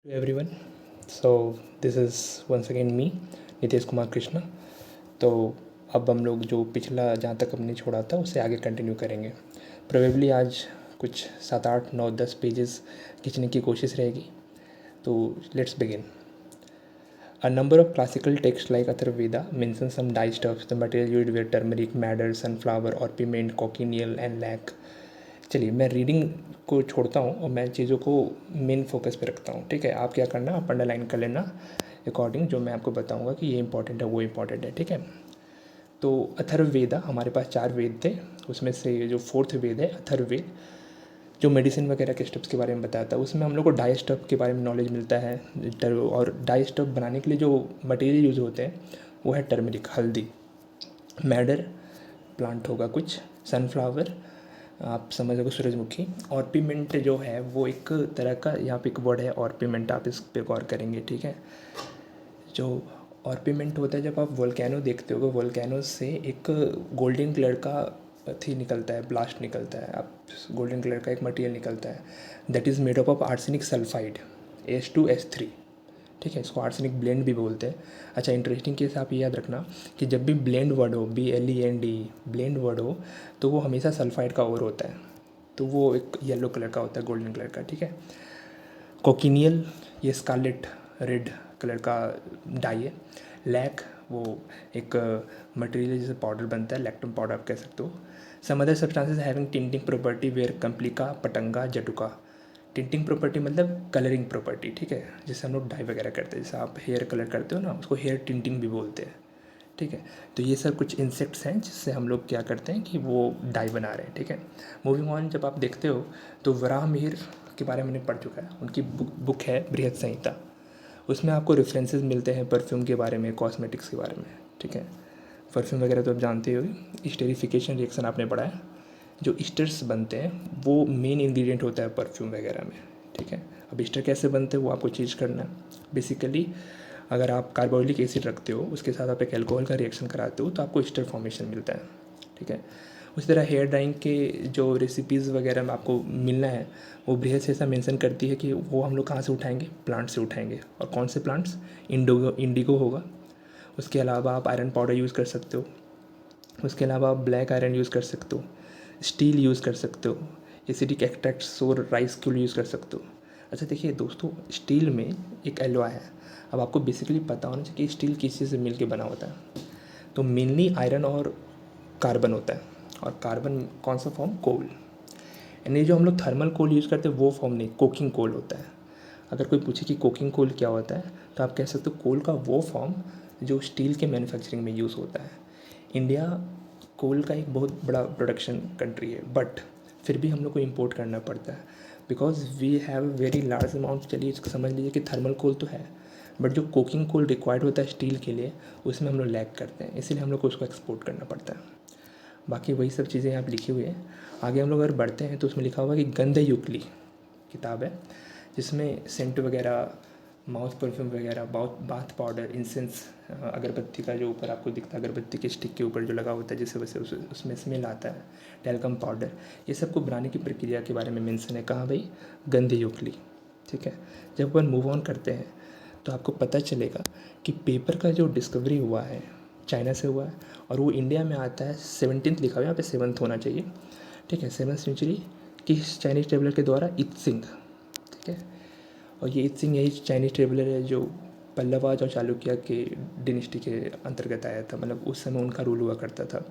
To everyone, so this is once again me, Nitesh Kumar Krishna. तो अब हम लोग जो पिछला जहाँ तक हमने छोड़ा था उससे आगे कंटिन्यू करेंगे। प्रोबेबली आज कुछ 7 8 9 10 पेजेस खींचने की कोशिश रहेगी। तो let's begin. A number of classical texts like Atharvaveda mention some dye stuffs. The material used were turmeric, madder, sunflower, orpiment, cochineal and lac. चलिए मैं रीडिंग को छोड़ता हूँ और मैं चीज़ों को मेन फोकस पे रखता हूँ। ठीक है, आप क्या करना, आप अंडरलाइन कर लेना अकॉर्डिंग जो मैं आपको बताऊँगा कि ये इंपॉर्टेंट है वो इंपॉर्टेंट है। ठीक है, तो अथर्ववेदा हमारे पास 4 वेद थे, उसमें से जो फोर्थ वेद है अथर्ववेद, जो मेडिसिन वगैरह के स्टेप्स के बारे में बताता है, उसमें हम लोग को डाई स्टफ के बारे में नॉलेज मिलता है। और डाई स्टफ बनाने के लिए जो मटेरियल यूज़ होते हैं वो है टर्मरिक, हल्दी, मैडर प्लांट होगा कुछ, सनफ्लावर आप समझोगे सूरजमुखी, ऑर्पिमेंट जो है वो एक तरह का यहाँ पे एक वर्ड है ऑर्पिमेंट, आप इस पे गौर करेंगे। ठीक है, जो ऑर्पिमेंट होता है, जब आप वोल्केनो देखते हो वोल्केनो से एक गोल्डन कलर का थी निकलता है, ब्लास्ट निकलता है, आप गोल्डन कलर का एक मटेरियल निकलता है, that is made up of arsenic sulphide H2S3। ठीक है, इसको आर्सेनिक ब्लेंड भी बोलते हैं। अच्छा, इंटरेस्टिंग केस आप ये याद रखना कि जब भी ब्लेंड वर्ड हो, BLEND ब्लेंड वर्ड हो, तो वो हमेशा सल्फाइड का और होता है, तो वो एक येलो कलर का होता है, गोल्डन कलर का। ठीक है, कोकिनियल ये स्कारलेट रेड कलर का डाई है। लैक वो एक मटेरियल है जिससे पाउडर बनता है, लैक्टम पाउडर आप कह सकते हो। Some other substances having tinting property were कंप्लिका, पटंगा, जटुका। टिंटिंग प्रॉपर्टी मतलब कलरिंग प्रॉपर्टी। ठीक है, जिससे हम लोग डाई वगैरह करते हैं, जैसे आप हेयर कलर करते हो ना, उसको हेयर टिंटिंग भी बोलते हैं। ठीक है, तो ये सब कुछ इंसेक्ट्स हैं जिससे हम लोग क्या करते हैं कि वो डाई बना रहे हैं। ठीक है, मूविंग ऑन, जब आप देखते हो तो वराह मिहिर के बारे में मैंने पढ़ चुका है, उनकी बुक है बृहद संहिता, उसमें आपको रेफरेंसेस मिलते हैं परफ्यूम के बारे में, कॉस्मेटिक्स के बारे में। ठीक है, परफ्यूम वगैरह तो आप जानते हो, स्टेरिफिकेशन रिएक्शन आपने पढ़ा है, जो ईस्टर्स बनते हैं वो मेन इंग्रेडिएंट होता है परफ्यूम वगैरह में। ठीक है, अब ईस्टर कैसे बनते हैं वो आपको चीज़ करना है। बेसिकली अगर आप कार्बोलिक एसिड रखते हो, उसके साथ आप एक एल्कोहल का रिएक्शन कराते हो, तो आपको ईस्टर फॉर्मेशन मिलता है। ठीक है, उसी तरह हेयर ड्राइंग के जो रेसिपीज़ वगैरह में आपको मिलना है, वो बृहद से ऐसा मेंशन करती है कि वो हम लोग कहाँ से उठाएंगे, प्लांट से उठाएंगे। और कौन से प्लांट्स, इंडिगो होगा, उसके अलावा आप आयरन पाउडर यूज़ कर सकते हो, उसके अलावा आप ब्लैक आयरन यूज़ कर सकते हो, स्टील यूज़ कर सकते हो, एसिडिक एक्सट्रैक्ट्स और राइस क्यूल यूज़ कर सकते हो। अच्छा देखिए दोस्तों, स्टील में एक एलॉय है, अब आपको बेसिकली पता होना चाहिए कि स्टील किस चीज़ से मिल के बना होता है। तो मेनली आयरन और कार्बन होता है, और कार्बन कौन सा फॉर्म, कोल। यानी जो हम लोग थर्मल कोल यूज़ करते हैं वो फॉर्म नहीं, कोकिंग कोल होता है। अगर कोई पूछे कि कोकिंग कोल क्या होता है, तो आप कह सकते हो कोल का वो फॉर्म जो स्टील के मैन्युफैक्चरिंग में यूज़ होता है। इंडिया कोल का एक बहुत बड़ा प्रोडक्शन कंट्री है, बट फिर भी हम लोग को इम्पोर्ट करना पड़ता है, because we have very large amount. चलिए इसको समझ लीजिए कि थर्मल कोल तो है, बट जो कोकिंग कोल रिक्वायर्ड होता है स्टील के लिए, उसमें हम लोग लैग करते हैं, इसीलिए हम लोग को उसको एक्सपोर्ट करना पड़ता है। बाकी वही सब चीज़ें यहाँ पर लिखी हुई है। आगे हम लोग अगर बढ़ते हैं तो उसमें लिखा हुआ है कि गंध युक्ली किताब है, जिसमें सेंट वगैरह, माउथ परफ्यूम वगैरह, बाथ पाउडर, इंसेंस, अगरबत्ती का जो ऊपर आपको दिखता है, अगरबत्ती के स्टिक के ऊपर जो लगा होता है जिससे वैसे उसमें स्मेल आता है, टेल्कम पाउडर, ये सब को बनाने की प्रक्रिया के बारे में मेंशन है। कहाँ भाई, गंध युक्ली। ठीक है, जब अपन मूव ऑन करते हैं तो आपको पता चलेगा कि पेपर का जो डिस्कवरी हुआ है चाइना से हुआ है, और वो इंडिया में आता है 17th लिखा हुआ है, यहाँ पे 7th होना चाहिए। ठीक है, 7th सेंचुरी किस चाइनीज ट्रेवलर के द्वारा, इत्सिंग। ठीक है, और ये इत्सिंग यही चाइनीज ट्रेवलर है जो पल्लवाज और चालुक्य के डिनेस्टी के अंतर्गत आया था, मतलब उस समय उनका रूल हुआ करता था।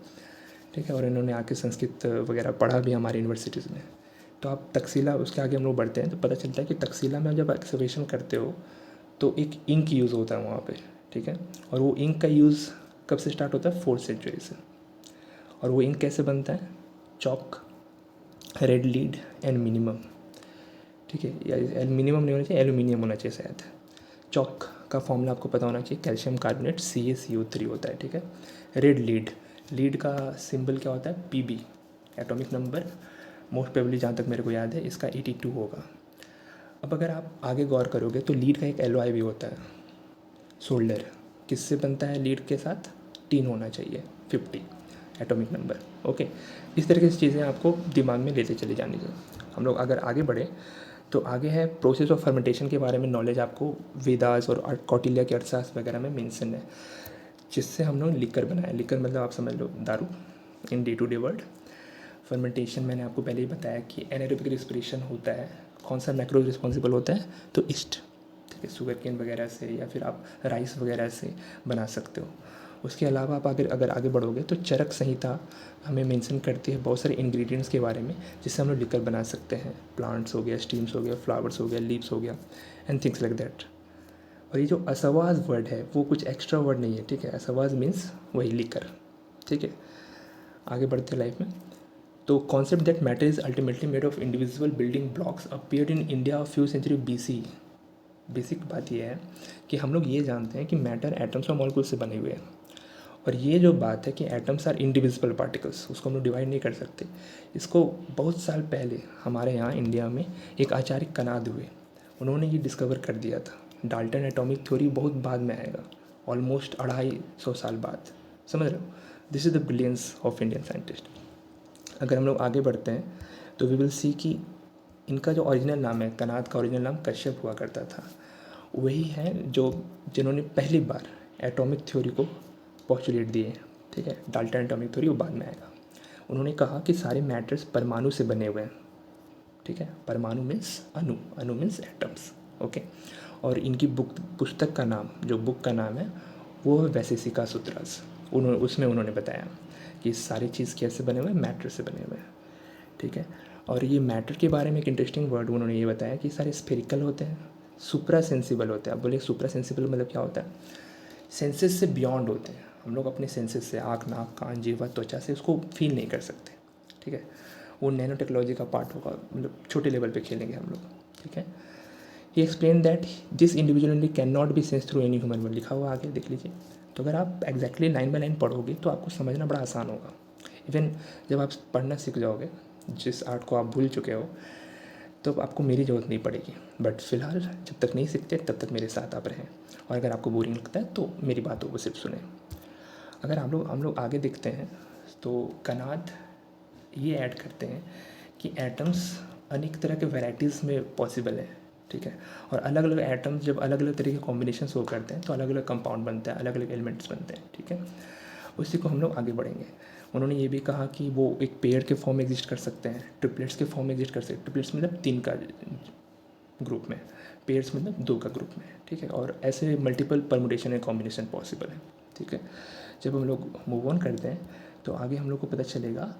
ठीक है, और इन्होंने आके संस्कृत वगैरह पढ़ा भी हमारी यूनिवर्सिटीज़ में। तो आप तकसीला, उसके आगे हम लोग बढ़ते हैं तो पता चलता है कि तकसीला में जब एक्सकवेशन करते हो तो एक इंक यूज़ होता है वहाँ पे। ठीक है, और वो इंक का यूज़ कब से स्टार्ट होता है, 4th सेंचुरी से। और वो इंक कैसे बनता है, chalk, red lead and minimum. ठीक है, या मिनिमम नहीं होना चाहिए, एल्यूमिनियम होना चाहिए शायद। चॉक का फॉर्मूला आपको पता होना चाहिए, कैल्शियम कार्बोनेट CaCO3 होता है। ठीक है, रेड लीड, लीड का सिंबल क्या होता है, Pb, atomic number most probably जहाँ तक मेरे को याद है इसका 82 होगा। अब अगर आप आगे गौर करोगे तो लीड का एक एलॉय भी होता है, सोल्डर, किससे बनता है लीड के साथ, टीन होना चाहिए, 50 एटॉमिक नंबर। ओके, इस तरीके से चीज़ें आपको दिमाग में लेते चले जानी चाहिए। हम लोग अगर आगे बढ़े तो आगे है प्रोसेस ऑफ फर्मेंटेशन के बारे में नॉलेज आपको वेदास और कौटिल्य के अर्थशास्त्र वगैरह में मेंशन है, जिससे हम लोग लिकर बनाए। लिकर मतलब आप समझ लो दारू in day to day world. Fermentation मैंने आपको पहले ही बताया कि एनारोबिक रिस्पिरेशन होता है। कौन सा मैक्रो रिस्पॉन्सिबल होता है? तो ईस्ट, ठीक है, शुगर केन वगैरह से या फिर आप राइस वगैरह से बना सकते हो। उसके अलावा आप अगर आगे बढ़ोगे तो चरक संहिता हमें मेंशन करती है बहुत सारे इंग्रेडिएंट्स के बारे में, जिससे हम लोग लिकर बना सकते हैं। प्लांट्स हो गया, स्टीम्स हो गया, फ्लावर्स हो गया, लीव्स हो गया एंड थिंग्स लाइक दैट। और ये जो असवाज वर्ड है वो कुछ एक्स्ट्रा वर्ड नहीं है, ठीक है। असवाज मीन्स वही लिकर, ठीक है। आगे बढ़ते हैं लाइफ में। तो concept that matter is ultimately made of individual building blocks appeared in India few century BC। बेसिक बात यह है कि हम लोग ये जानते हैं कि मैटर एटम्स और मॉलिक्यूल्स से बने हुए हैं, और ये जो बात है कि एटम्स आर इंडिविजिबल पार्टिकल्स, उसको हम लोग डिवाइड नहीं कर सकते। इसको बहुत साल पहले हमारे यहाँ इंडिया में एक आचार्य कनाद हुए, उन्होंने ये डिस्कवर कर दिया था। डाल्टन एटॉमिक थ्योरी बहुत बाद में आएगा, ऑलमोस्ट 250 साल बाद, समझ रहे हो। This is the brilliance of Indian scientist. अगर हम लोग आगे बढ़ते हैं तो वी विल सी कि इनका जो ओरिजिनल नाम है, कनाद का ओरिजिनल नाम कश्यप हुआ करता था। वही है जिन्होंने पहली बार एटॉमिक थ्योरी को पोस्टुलेट दिए, ठीक है। डाल्टन एटॉमिक थ्योरी वो बाद में आएगा। उन्होंने कहा कि सारे मैटर्स परमाणु से बने हुए हैं, ठीक है। परमाणु मीन्स अणु, अणु मीन्स एटम्स, ओके। और इनकी पुस्तक का नाम, जो बुक का नाम है वो है वैशेषिका सूत्रास। उसमें उन्होंने बताया कि सारी चीज़ कैसे बने हुए हैं, मैटर से बने हुए हैं, ठीक है। और ये मैटर के बारे में एक इंटरेस्टिंग वर्ड उन्होंने ये बताया कि सारे स्फेरिकल होते हैं, सुप्रा सेंसिबल होते हैं। आप बोले सुप्रा सेंसिबल मतलब क्या होता है? सेंसेस से बियॉन्ड होते हैं। हम लोग अपने सेंसेस से, आँख, नाक, कान, जीवा, त्वचा से उसको फील नहीं कर सकते, ठीक है। वो नैनो टेक्नोलॉजी का पार्ट होगा, मतलब छोटे लेवल पे खेलेंगे हम लोग, ठीक है। He explain that this individually can not be sense through any human word, लिखा हुआ आगे देख लीजिए। तो अगर आप एग्जैक्टली लाइन बाय लाइन पढ़ोगे तो आपको समझना बड़ा आसान होगा। इवन जब आप पढ़ना सीख जाओगे, जिस आर्ट को आप भूल चुके हो, तो आपको मेरी ज़रूरत नहीं पड़ेगी। बट फिलहाल जब तक नहीं सीखते तब तक मेरे साथ आप रहें, और अगर आपको बोरिंग लगता है तो मेरी बातों को सिर्फ सुने। अगर हम लोग आगे देखते हैं तो कनाद ये ऐड करते हैं कि एटम्स अनेक तरह के वैरायटीज़ में पॉसिबल है, ठीक है। और अलग अलग एटम्स जब अलग अलग तरह के कॉम्बिनेशन हो करते हैं तो अलग अलग कंपाउंड बनता है, अलग अलग एलिमेंट्स बनते हैं, ठीक है। उसी को हम लोग आगे बढ़ेंगे। उन्होंने ये भी कहा कि वो एक पेयर के फॉर्म में एग्जिस्ट कर सकते हैं, ट्रिपलेट्स के फॉर्म में एग्जिस्ट कर सकते हैं। ट्रिपलेट्स मतलब 3 का ग्रुप में, पेयर्स मतलब 2 का ग्रुप में, ठीक है। और ऐसे multiple permutation and combination possible है, ठीक है। जब हम लोग मूव ऑन करते हैं तो आगे हम लोग को पता चलेगा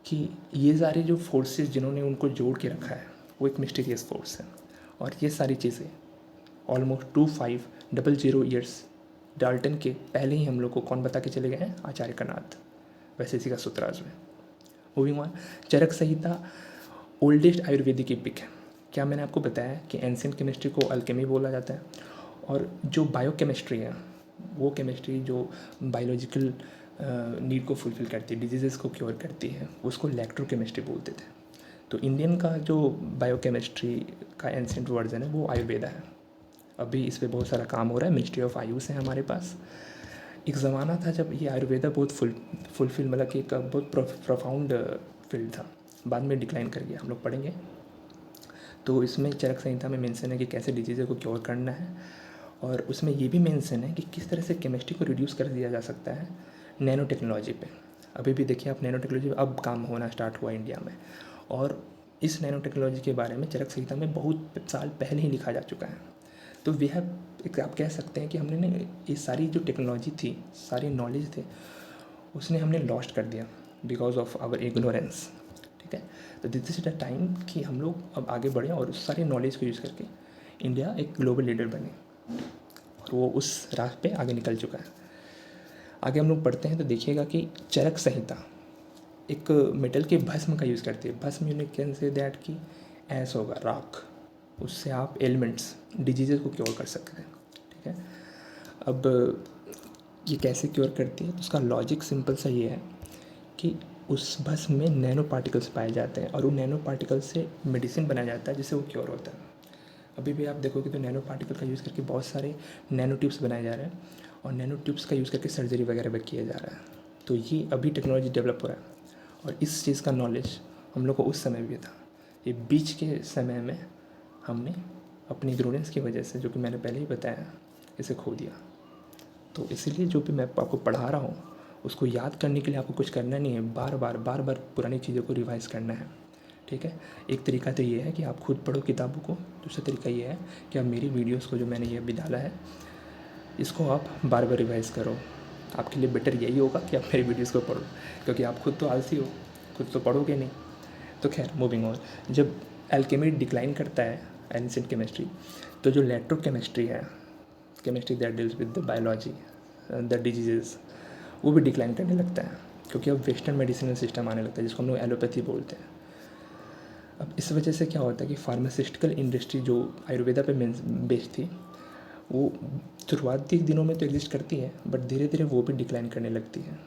कि ये सारे जो फोर्सेस जिन्होंने उनको जोड़ के रखा है वो एक मिस्टीरियस फोर्स है। और ये सारी चीज़ें ऑलमोस्ट 2500 ईयर्स डाल्टन के पहले ही हम लोग को कौन बता के चले गए हैं? आचार्य कनाद, वैशेषिका सूत्रास में। Moving on, Charak Samhita oldest ayurvedic epic है। क्या मैंने आपको बताया कि एंशिएंट केमिस्ट्री को अल्केमी बोला जाता है, और जो बायोकेमिस्ट्री है वो केमिस्ट्री जो बायोलॉजिकल नीड को फुलफिल करती है, डिजीज़ेस को क्योर करती है, उसको इलेक्ट्रोकेमिस्ट्री बोलते थे। तो इंडियन का जो बायोकेमिस्ट्री का एंशिएंट वर्जन है वो आयुर्वेदा है। अभी इस पर बहुत सारा काम हो रहा है, मिनिस्ट्री ऑफ आयुष है हमारे पास। एक ज़माना था जब ये आयुर्वेदा बहुत फुलफिल मतलब कि एक बहुत प्रोफाउंड फील्ड था, बाद में डिक्लाइन कर गया, हम लोग पढ़ेंगे। तो इसमें चरक संहिता में मेंशन है कि कैसे डिजीज़ को क्योर करना है, और उसमें ये भी मेंशन है कि किस तरह से केमिस्ट्री को रिड्यूस कर दिया जा सकता है नैनो टेक्नोलॉजी पे। अभी भी देखिए आप, नैनो टेक्नोलॉजी पे अब काम होना स्टार्ट हुआ इंडिया में, और इस नैनो टेक्नोलॉजी के बारे में चरक संहिता में बहुत साल पहले ही लिखा जा चुका है। तो वे एक आप कह सकते हैं कि हमने ना ये सारी जो टेक्नोलॉजी थी, सारी नॉलेज थे, उसने हमने लॉस्ट कर दिया बिकॉज ऑफ आवर इग्नोरेंस, ठीक है। तो दिस इज द टाइम कि हम लोग अब आगे बढ़ें और उस सारी नॉलेज को यूज़ करके इंडिया एक ग्लोबल लीडर बने, और वो उस राह पे आगे निकल चुका है। आगे हम लोग पढ़ते हैं तो देखिएगा कि चरक संहिता एक मेटल के भस्म का यूज़ करती है। भस्म यूनिक कैन से दैट कि ऐसा होगा राख, उससे आप एलिमेंट्स डिजीज़ को क्योर कर सकते हैं, ठीक है। अब ये कैसे क्योर करती है, तो उसका लॉजिक सिंपल सा ये है कि उस भस्म में नैनो पार्टिकल्स पाए जाते हैं, और उन नैनो पार्टिकल से मेडिसिन बनाया जाता है जिससे वो क्योर होता है। अभी भी आप देखोगे तो नैनो पार्टिकल का यूज़ करके बहुत सारे नैनो ट्यूब्स बनाए जा रहे हैं, और नैनो ट्यूब्स का यूज़ करके सर्जरी वगैरह भी किया जा रहा है। तो ये अभी टेक्नोलॉजी डेवलप हो रहा है, और इस चीज़ का नॉलेज हम लोग को उस समय भी था। ये बीच के समय में हमने अपनी इग्नोरेंस की वजह से, जो कि मैंने पहले ही बताया, इसे खो दिया। तो इसीलिए जो भी मैं आपको पढ़ा रहा हूँ उसको याद करने के लिए आपको कुछ करना नहीं है, बार बार पुरानी चीज़ों को रिवाइज़ करना है। ठीक है, एक तरीका तो ये है कि आप खुद पढ़ो किताबों को। दूसरा तरीका ये है कि आप मेरी वीडियोस को जो मैंने ये अभी डाला है इसको आप बार बार रिवाइज़ करो। आपके लिए बेटर यही होगा कि आप मेरी वीडियोस को पढ़ो, क्योंकि आप खुद तो आलसी हो, खुद तो पढ़ोगे नहीं। तो खैर, मूविंग ऑन। जब एल्केमी डिक्लाइन करता है, एंशिएंट केमिस्ट्री, तो जो इलेक्ट्रोकेमिस्ट्री है, chemistry that deals with the biology, the diseases, वो भी डिक्लाइन करने लगता है, क्योंकि अब वेस्टर्न मेडिसिनल सिस्टम आने लगता है जिसको हम लोग एलोपैथी बोलते हैं। अब इस वजह से क्या होता है कि फार्मास्यूटिकल इंडस्ट्री जो आयुर्वेदा पे बेस्ड थी, वो शुरुआती दिनों में तो एग्जिस्ट करती है, बट धीरे धीरे वो भी डिक्लाइन करने लगती है।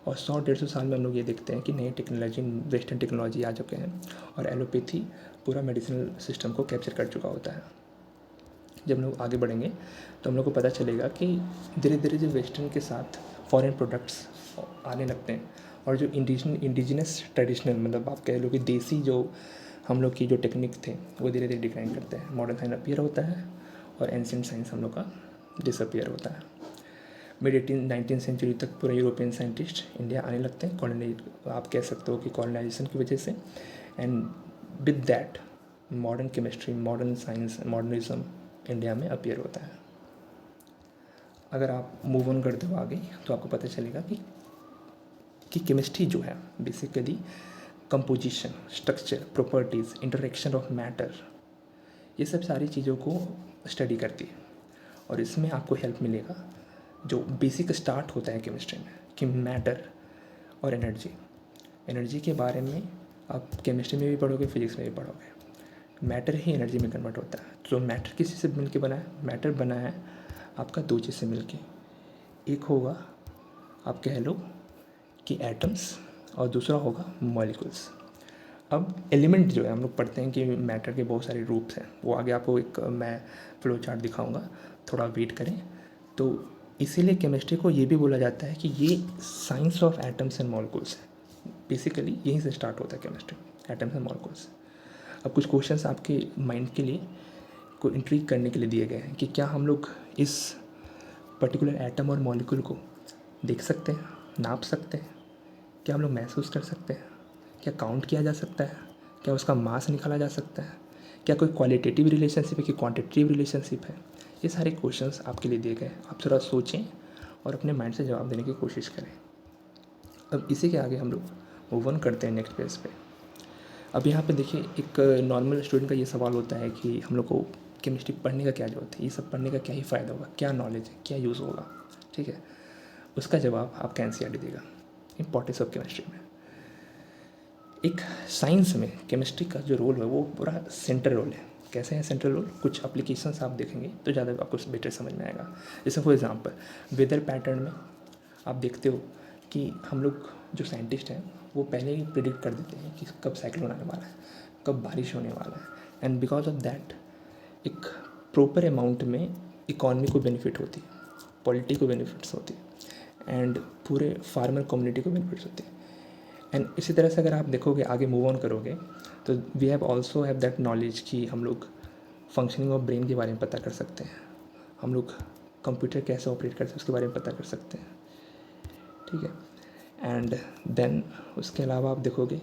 और 100-150 साल में हम लोग ये देखते हैं कि नई टेक्नोलॉजी, वेस्टर्न टेक्नोलॉजी आ चुके हैं और एलोपैथी पूरा मेडिसिनल सिस्टम को कैप्चर कर चुका होता है। जब हम लोग आगे बढ़ेंगे तो हम लोग को पता चलेगा कि धीरे धीरे जो वेस्टर्न के साथ फॉरेन प्रोडक्ट्स आने लगते हैं, और जो इंडिजिनस ट्रेडिशनल, मतलब आप कह लो कि देसी जो हम लोग की जो टेक्निक थे, वो धीरे धीरे डिक्लाइन करते हैं। मॉडर्न साइंस अपीयर होता है और एंशिएंट साइंस हम लोग का डिसअपीयर होता है। मिड 19th सेंचुरी तक पूरे यूरोपियन साइंटिस्ट इंडिया आने लगते हैं, आप कह सकते हो कि कॉलोनाइजेशन की वजह से। And with that modern chemistry, modern science, modernism India में अपीयर होता है। अगर आप मूव ऑन करते हो आगे तो आपको पता चलेगा कि केमिस्ट्री जो है basically composition, structure, properties, interaction of matter, ये सब सारी चीज़ों को स्टडी करती है। और इसमें आपको हेल्प मिलेगा जो बेसिक स्टार्ट होता है केमिस्ट्री में, कि मैटर और एनर्जी के बारे में आप केमिस्ट्री में भी पढ़ोगे, फिजिक्स में भी पढ़ोगे। मैटर ही एनर्जी में कन्वर्ट होता है। तो मैटर किसी से मिलके बना है? मैटर बना है आपका दो चीज़ से मिलके। एक होगा आप कह लो कि एटम्स, और दूसरा होगा मॉलिक्यूल्स। अब एलिमेंट जो है, हम लोग पढ़ते हैं कि मैटर के बहुत सारे रूप्स हैं, वो आगे आपको एक मैं फ्लो चार्ट दिखाऊंगा, थोड़ा वेट करें। तो इसीलिए केमिस्ट्री को ये भी बोला जाता है कि ये science of atoms and molecules है। बेसिकली यहीं से स्टार्ट होता है केमिस्ट्री, एटम्स एंड मॉलिक्यूल्स। अब कुछ क्वेश्चंस आपके माइंड के लिए को इंट्रीग करने के लिए दिए गए हैं कि क्या हम लोग इस पर्टिकुलर एटम और मॉलिक्यूल को देख सकते हैं, नाप सकते हैं, क्या हम लोग महसूस कर सकते हैं, क्या काउंट किया जा सकता है, क्या उसका मास निकाला जा सकता है, क्या कोई क्वालिटेटिव रिलेशनशिप है कि क्वांटिटेटिव रिलेशनशिप है। ये सारे क्वेश्चंस आपके लिए दिए गए। आप थोड़ा सोचें और अपने माइंड से जवाब देने की कोशिश करें। अब इसी के आगे हम लोग मूव ऑन करते हैं नेक्स्ट पेज पे। अब यहाँ पे देखिए, एक नॉर्मल स्टूडेंट का ये सवाल होता है कि हम लोग को केमिस्ट्री पढ़ने का क्या ज़रूरत है, ये सब पढ़ने का क्या ही फ़ायदा होगा, क्या नॉलेज है, क्या यूज़ होगा। ठीक है, उसका जवाब आपका एनसीईआरटी देगा, इम्पोर्टेंस ऑफ केमिस्ट्री में। एक साइंस में केमिस्ट्री का जो रोल है वो पूरा सेंट्रल रोल है। कैसे है सेंट्रल रोल? कुछ एप्लीकेशंस आप देखेंगे तो ज़्यादा आपको बेटर समझ में आएगा। जैसे फॉर एग्जांपल वेदर पैटर्न में आप देखते हो कि हम लोग जो साइंटिस्ट हैं वो पहले ही प्रिडिक्ट कर देते हैं कि कब साइक्लोन आने वाला है, कब बारिश होने वाला है। एंड बिकॉज ऑफ दैट एक प्रॉपर अमाउंट में इकॉनमी को बेनिफिट होती है, पॉलिटी को बेनिफिट्स होती है, एंड पूरे फार्मर कम्युनिटी को बेनिफिट्स होती है। एंड इसी तरह से अगर आप देखोगे, आगे मूव ऑन करोगे, तो we have also have that knowledge कि हम लोग फंक्शनिंग ऑफ ब्रेन के बारे में पता कर सकते हैं, हम लोग कंप्यूटर कैसे ऑपरेट करते हैं उसके बारे में पता कर सकते हैं। ठीक है, एंड देन उसके अलावा आप देखोगे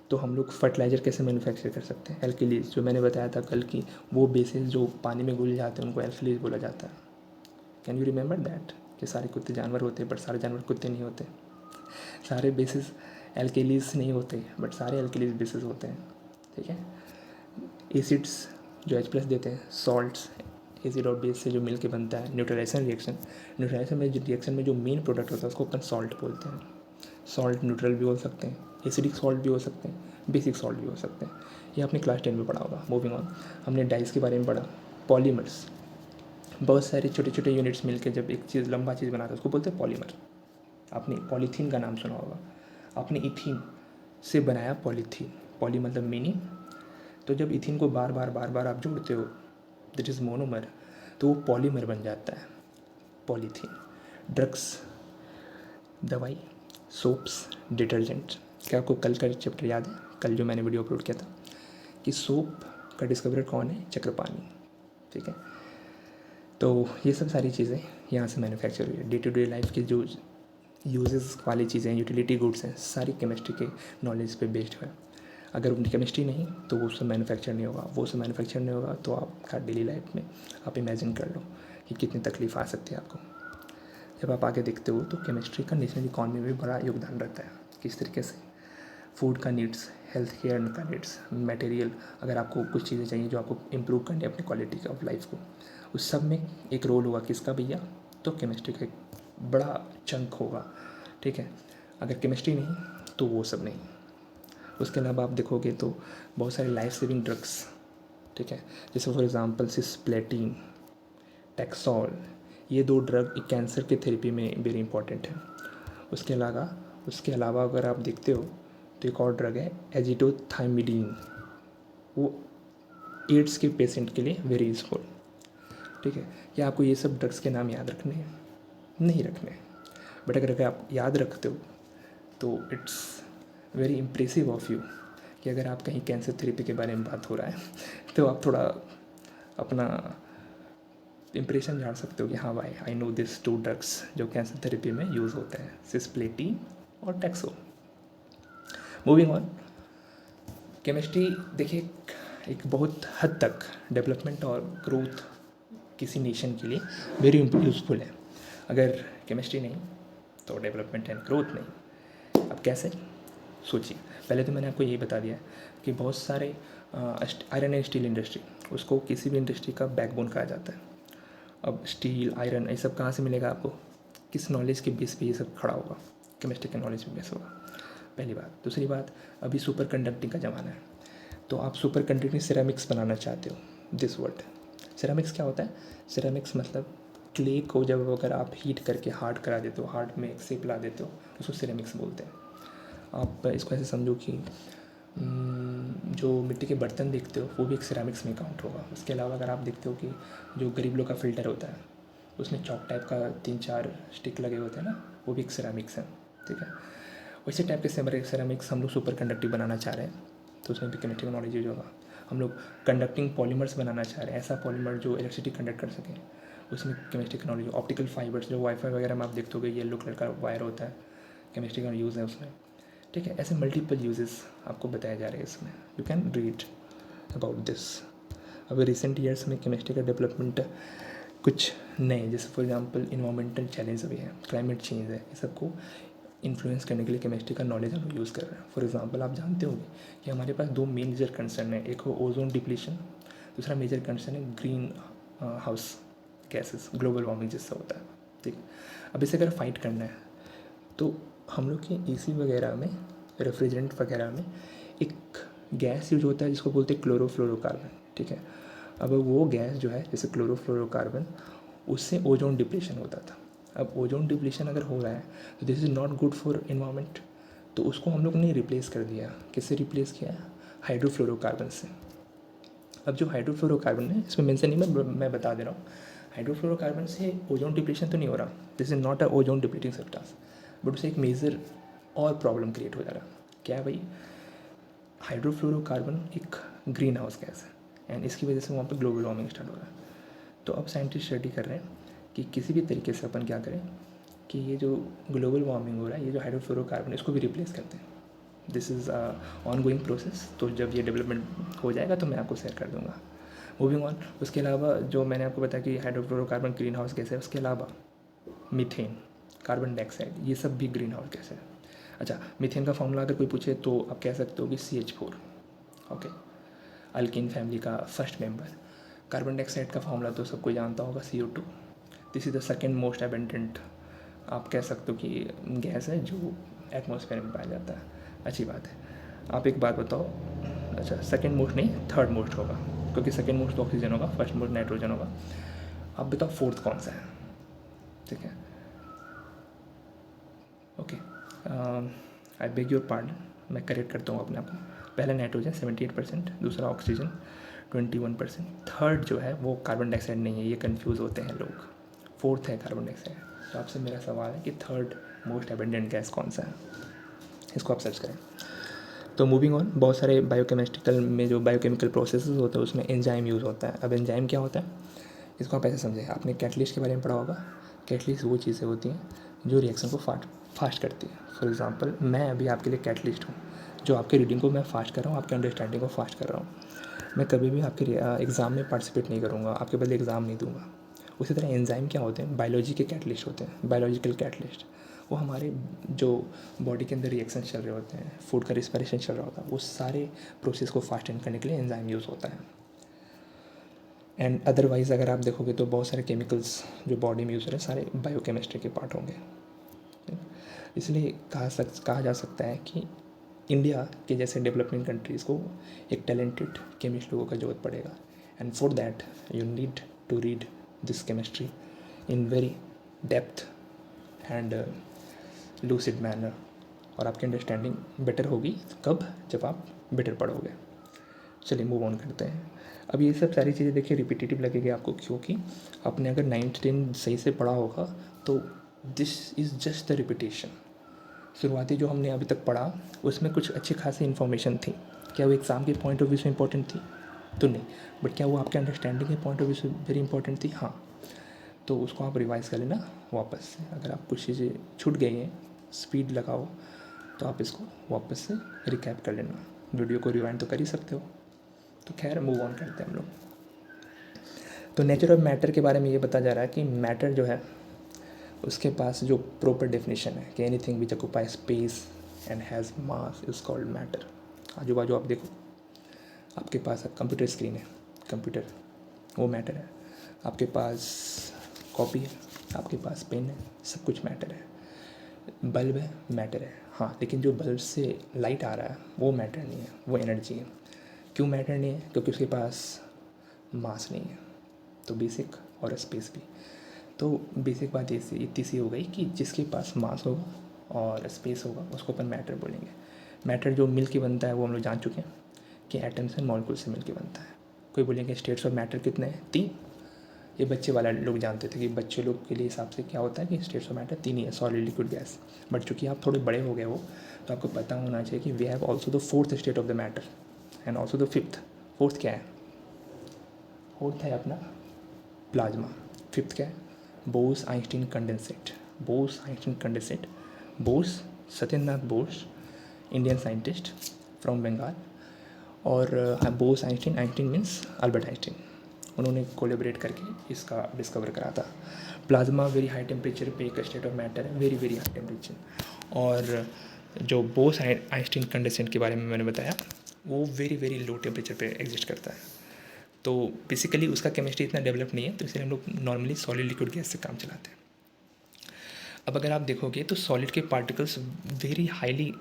तो हम लोग फर्टिलाइज़र कैसे मैन्युफैक्चर कर सकते हैं। एल्कलीज, जो मैंने बताया था कल की, वो बेसिस जो पानी में घुल जाते हैं उनको एल्कलीज बोला जाता है। कैन यू रिमेंबर दैट कि सारे कुत्ते जानवर होते हैं बट सारे जानवर कुत्ते नहीं होते, सारे बेसिस एल्केलीज नहीं होते बट सारे एल्केलीज बेसिस होते हैं। ठीक है, एसिड्स जो H+ देते हैं, सॉल्ट्स, एसिड और बेस से जो मिल के बनता है, न्यूट्रलाइजेशन रिएक्शन में जो मेन प्रोडक्ट होता है उसको अपन सॉल्ट बोलते हैं। सॉल्ट न्यूट्रल भी हो सकते हैं, एसिडिक सॉल्ट भी हो सकते हैं, बेसिक सॉल्ट भी हो सकते हैं। ये आपने क्लास 10 में पढ़ा होगा। मूविंग ऑन, हमने डाइस के बारे में पढ़ा। पॉलीमर्स, बहुत सारे छोटे छोटे यूनिट्स मिलकर जब एक चीज़, लंबा चीज़ बनाता है उसको बोलते हैं पॉलीमर। आपने पॉलीथीन का नाम सुना होगा, आपने इथीन से बनाया पॉलीथीन, पॉली मतलब मिनी। तो जब इथीन को बार बार आप जोड़ते हो, दैट इज़ मोनोमर, तो वो पॉलीमर बन जाता है, पॉलीथीन। ड्रग्स, दवाई, सोप्स, डिटर्जेंट। क्या आपको कल का चैप्टर याद है, कल जो मैंने वीडियो अपलोड किया था कि सोप का डिस्कवरर कौन है? चक्रपाणी, ठीक है। तो ये सब सारी चीज़ें यहाँ से मैन्युफैक्चर हुई है। डे टू डे लाइफ की जो यूजेस वाली चीज़ें, यूटिलिटी गुड्स हैं, सारी केमिस्ट्री के नॉलेज पे बेस्ड है। अगर उनकी केमिस्ट्री नहीं तो वो सब मैन्युफैक्चर नहीं होगा, वो सब मैन्युफैक्चर नहीं होगा तो आपका डेली लाइफ में आप इमेजिन कर लो कि कितनी तकलीफ आ सकती है आपको। जब आप आगे देखते हो तो केमिस्ट्री का नेशनल इकॉनमी में बड़ा योगदान रहता है। किस तरीके से? फूड का नीड्स, हेल्थ केयर का नीड्स, मटेरियल, अगर आपको कुछ चीज़ें चाहिए जो आपको इम्प्रूव करनी है अपनी क्वालिटी ऑफ लाइफ को, उस सब में एक रोल होगा किसका भैया? तो केमिस्ट्री का एक बड़ा चंक होगा, ठीक है। अगर केमिस्ट्री नहीं तो वो सब नहीं। उसके अलावा आप देखोगे तो बहुत सारे लाइफ सेविंग ड्रग्स, ठीक है, जैसे फॉर एग्जांपल सिस्प्लेटिन, टैक्सोल, ये 2 ड्रग कैंसर के थेरेपी में वेरी इंपॉर्टेंट है। उसके अलावा अगर आप देखते हो तो एक और ड्रग है एजिडोथाइमिडीन, वो एड्स के पेशेंट के लिए वेरी यूजफुल, ठीक है। क्या आपको ये सब ड्रग्स के नाम याद रखने हैं? नहीं रखने हैं, बट अगर आप याद रखते हो तो it's very impressive of you कि अगर आप कहीं कैंसर थेरेपी के बारे में बात हो रहा है तो आप थोड़ा अपना इम्प्रेशन झाड़ सकते हो कि हाँ भाई, आई नो दिस 2 ड्रग्स जो कैंसर थेरेपी में यूज़ होते हैं, सिस्प्लेटिन और टैक्सो। मूविंग ऑन, केमिस्ट्री देखिए एक बहुत हद तक डेवलपमेंट और ग्रोथ किसी नेशन के लिए वेरी यूज़फुल है। अगर केमिस्ट्री नहीं तो डेवलपमेंट एंड ग्रोथ नहीं। अब कैसे? सोचिए। पहले तो मैंने आपको यही बता दिया कि बहुत सारे आयरन एंड स्टील इंडस्ट्री, उसको किसी भी इंडस्ट्री का बैकबोन कहा जाता है। अब स्टील, आयरन, ये सब कहाँ से मिलेगा आपको? किस नॉलेज के बेस पे ये सब खड़ा होगा? केमिस्ट्री के नॉलेज पे बेस होगा, पहली बात। दूसरी बात, अभी सुपर कंडक्टिंग का ज़माना है, तो आप सुपर कंडक्टिंग सिरेमिक्स बनाना चाहते हो। दिस वर्ड सिरेमिक्स क्या होता है? सिरेमिक्स मतलब क्ले को जब अगर आप हीट करके हार्ड करा देते हो, हार्ड में एक शेप ला देते हो, उसको सिरेमिक्स बोलते हैं। आप इसको ऐसे समझो कि जो मिट्टी के बर्तन देखते हो वो भी एक सिरेमिक्स में काउंट होगा। उसके अलावा अगर आप देखते हो कि जो गरीब लोग का फ़िल्टर होता है उसमें चौक टाइप का 3-4 स्टिक लगे होते हैं ना, वो भी एक सिरेमिक्स है, ठीक है। वैसे टाइप के सिरेमिक्स हम लोग सुपर कंडक्टिव बनाना चाह रहे हैं, तो उसमें भी केमिस्ट्री का नॉलेज यूज होगा। हम लोग कंडक्टिंग पॉलीमर्स बनाना चाह रहे हैं, ऐसा पॉलीमर जो इलेक्ट्रिसिटी कंडक्ट कर सके, उसमें केमिस्ट्री का नॉलेज। ऑप्टिकल फाइबर्स, जो वाईफाई वगैरह में आप देखते हो येलो कलर का वायर होता है, केमिस्ट्री का यूज़ है उसमें, ठीक है। ऐसे मल्टीपल यूजेस आपको बताए जा रहे हैं इसमें, you can read about this. अभी रिसेंट ईयर्स में केमिस्ट्री का डेवलपमेंट कुछ नए, जैसे फॉर एग्जांपल इन्वायरमेंटल चैलेंज अभी है, क्लाइमेट चेंज है, ये सबको इन्फ्लुएंस करने के लिए केमिस्ट्री का नॉलेज हम यूज़ कर रहे हैं। फॉर एग्जांपल आप जानते होंगे कि हमारे पास 2 मेजर कंसर्न है, एक हो ओजोन डिप्लीशन, दूसरा मेजर कंसर्न है green house gases, global warming जिससे होता है, ठीक है। अब इसे अगर फाइट करना है तो हम लोग के एसी वगैरह में, रेफ्रिजरेंट वगैरह में एक गैस यूज होता है जिसको बोलते हैं क्लोरोफ्लोरोकार्बन, ठीक है। अब वो गैस जो है जैसे क्लोरोफ्लोरोकार्बन, उससे ओजोन डिप्लीशन होता था। अब ओजोन डिप्लीशन अगर हो रहा है तो this is not good for environment, तो उसको हम लोग ने रिप्लेस कर दिया। किससे रिप्लेस किया? हाइड्रोफ्लोरोकार्बन से। अब जो हाइड्रोफ्लोरोकार्बन है, इसमें मेंशन नहीं, मैं बता दे रहा हूँ, हाइड्रोफ्लोरोकार्बन से ओजोन डिप्लीशन तो नहीं हो रहा, this is not a ozone depleting substance, but उससे एक मेजर और प्रॉब्लम क्रिएट हो जा रहा है। क्या है भाई? हाइड्रोफ्लोरोकार्बन एक ग्रीन हाउस गैस है एंड इसकी वजह से वहाँ पर ग्लोबल वार्मिंग स्टार्ट हो रहा है। तो अब साइंटिस्ट स्टडी कर रहे हैं कि किसी भी तरीके से अपन क्या करें कि ये जो ग्लोबल वार्मिंग हो रहा है, ये जो हाइड्रोफ्लोरोकार्बन, इसको भी रिप्लेस करते हैं। This is on going process, तो जब ये डेवलपमेंट हो जाएगा तो मैं आपको शेयर कर दूँगा। मूविंग ऑन, उसके अलावा जो मैंने आपको बताया कि हाइड्रोफ्लोरोकार्बन ग्रीन हाउस गैस है, उसके अलावा मीथेन, कार्बन डाइऑक्साइड, ये सब भी ग्रीन हाउस गैस है। अच्छा, मीथेन का फॉर्मूला अगर कोई पूछे तो आप कह सकते हो कि CH4, ओके, अल्किन फैमिली का फर्स्ट मेंबर। कार्बन डाइऑक्साइड का फॉर्मूला तो सबको जानता होगा, CO2। This is the second most abundant, आप कह सकते हो कि गैस है जो एटमॉस्फेयर में पाया जाता है। अच्छी बात है। आप एक बात बताओ, अच्छा सेकेंड मोस्ट नहीं, थर्ड मोस्ट होगा, क्योंकि सेकेंड मोस्ट ऑक्सीजन होगा, फर्स्ट मोस्ट नाइट्रोजन होगा। आप बताओ फोर्थ कौन सा है? ठीक है, okay, I beg your pardon, मैं करेक्ट करता हूँ अपने आप को। पहला नाइट्रोजन 78%, दूसरा ऑक्सीजन 21%, थर्ड जो है वो कार्बन डाइऑक्साइड नहीं है, ये कंफ्यूज होते हैं लोग, फोर्थ है कार्बन डाइऑक्साइड। तो आपसे मेरा सवाल है कि थर्ड मोस्ट एबेंडेंट गैस कौन सा है? इसको आप सर्च करें। तो मूविंग ऑन, बहुत सारे बायोकेमिस्ट्रिकल में जो बायोकेमिकल प्रोसेसेस होते हैं उसमें एंजाइम यूज़ होता है। अब एंजाइम क्या होता है इसको आप ऐसे समझें, आपने कैटलिस्ट के बारे में पढ़ा होगा। कैटलिस्ट वो चीज़ें होती हैं जो रिएक्शन को फास्ट करती है। फॉर एग्जांपल मैं अभी आपके लिए कैटलिस्ट हूँ, जो आपके रीडिंग को मैं फास्ट कर रहा हूँ, आपके अंडरस्टैंडिंग को फास्ट कर रहा हूँ। मैं कभी भी आपके एग्ज़ाम में पार्टिसिपेट नहीं करूँगा, आपके बदले एग्ज़ाम नहीं दूंगा। उसी तरह एंजाइम क्या होते हैं, बायोलॉजी के कैटलिस्ट होते हैं, बायोलॉजिकल कैटलिस्ट। वो हमारे जो बॉडी के अंदर रिएक्शन चल रहे होते हैं, फूड का रिस्पायरेशन चल रहा होता है, वो सारे प्रोसेस को फास्ट करने के लिए एंजाइम यूज़ होता है। एंड अदरवाइज़ अगर आप देखोगे तो बहुत सारे केमिकल्स जो बॉडी में यूज़ हो रहे हैं सारे बायोकेमिस्ट्री के पार्ट होंगे। इसलिए कहा जा सकता है कि इंडिया के जैसे डेवलपमेंट कंट्रीज़ को एक टैलेंटेड केमिस्ट लोगों का ज़रूरत पड़ेगा। And for that you need to read this chemistry in very depth and lucid manner. और आपकी अंडरस्टैंडिंग बेटर होगी कब, जब आप बेटर पढ़ोगे। चलिए मूव ऑन करते हैं। अब ये सब सारी चीज़ें देखिए रिपीटेटिव लगेगी आपको, क्योंकि आपने अगर 9th-10 सही से पढ़ा होगा तो this is just the repetition. शुरुआती जो हमने अभी तक पढ़ा उसमें कुछ अच्छी खासी इन्फॉर्मेशन थी। क्या वो एग्ज़ाम के पॉइंट ऑफ व्यू से इंपॉर्टेंट थी? तो नहीं। बट क्या वो आपके अंडरस्टैंडिंग के पॉइंट ऑफ व्यू से वेरी इंपॉर्टेंट थी? हाँ। तो उसको आप रिवाइज़ कर लेना वापस से। अगर आप कुछ चीज़ें छूट गई हैं, स्पीड लगाओ, तो आप इसको वापस से रिकैप कर लेना। वीडियो को रिवाइंड तो कर ही सकते हो। तो खैर मूव ऑन करते हैं हम लोग। तो नेचर ऑफ मैटर के बारे में ये बताया जा रहा है कि मैटर जो है उसके पास जो प्रॉपर डेफिनेशन है कि anything which occupy space and has mass is called matter. आजू बाजू आप देखो, आपके पास कंप्यूटर स्क्रीन है, कंप्यूटर वो मैटर है। आपके पास कॉपी है, आपके पास पेन है, सब कुछ मैटर है। बल्ब है, मैटर है। हाँ, लेकिन जो बल्ब से लाइट आ रहा है वो मैटर नहीं है, वो एनर्जी है। क्यों मैटर नहीं है? क्योंकि उसके पास मास नहीं है। तो बेसिक और स्पेस भी। तो बेसिक बात इतनी सी हो गई कि जिसके पास मास होगा और स्पेस होगा उसको अपन मैटर बोलेंगे। मैटर जो मिल के बनता है वो हम लोग जान चुके हैं कि एटम्स एंड मॉलिक्यूल से मिल के बनता है। कोई बोलेंगे स्टेट्स ऑफ मैटर कितने हैं? 3। ये बच्चे वाला लोग जानते थे कि बच्चे लोग के लिए हिसाब से क्या होता है कि स्टेट्स ऑफ मैटर 3 ही है, सॉलिड, लिक्विड, गैस। बट चूँकि आप थोड़े बड़े हो गए हो तो आपको पता होना चाहिए कि we have also the 4th state of the matter and also the 5th। 4th क्या है? 4th है अपना प्लाज्मा। 5th क्या है? Bose Einstein condensate. Bose Einstein condensate. Bose, Satyendranath Bose, Indian scientist from Bengal. और Bose Einstein, Einstein means Albert Einstein, उन्होंने कोलेबरेट करके इसका डिस्कवर करा था। प्लाज्मा वेरी हाई टेम्परेचर पे एक स्टेट ऑफ मैटर है, वेरी वेरी हाई टेम्परेचर। और जो बोस आइंस्टीन कंडेंसेट के बारे में मैंने बताया वो वेरी वेरी लो टेम्परेचर पे एग्जिस्ट करता है। तो बेसिकली उसका केमिस्ट्री इतना डेवलप नहीं है, तो इसलिए हम लोग नॉर्मली सॉलिड लिक्विड गैस से काम चलाते हैं। अब अगर आप देखोगे तो सॉलिड के पार्टिकल्स वेरी हाईली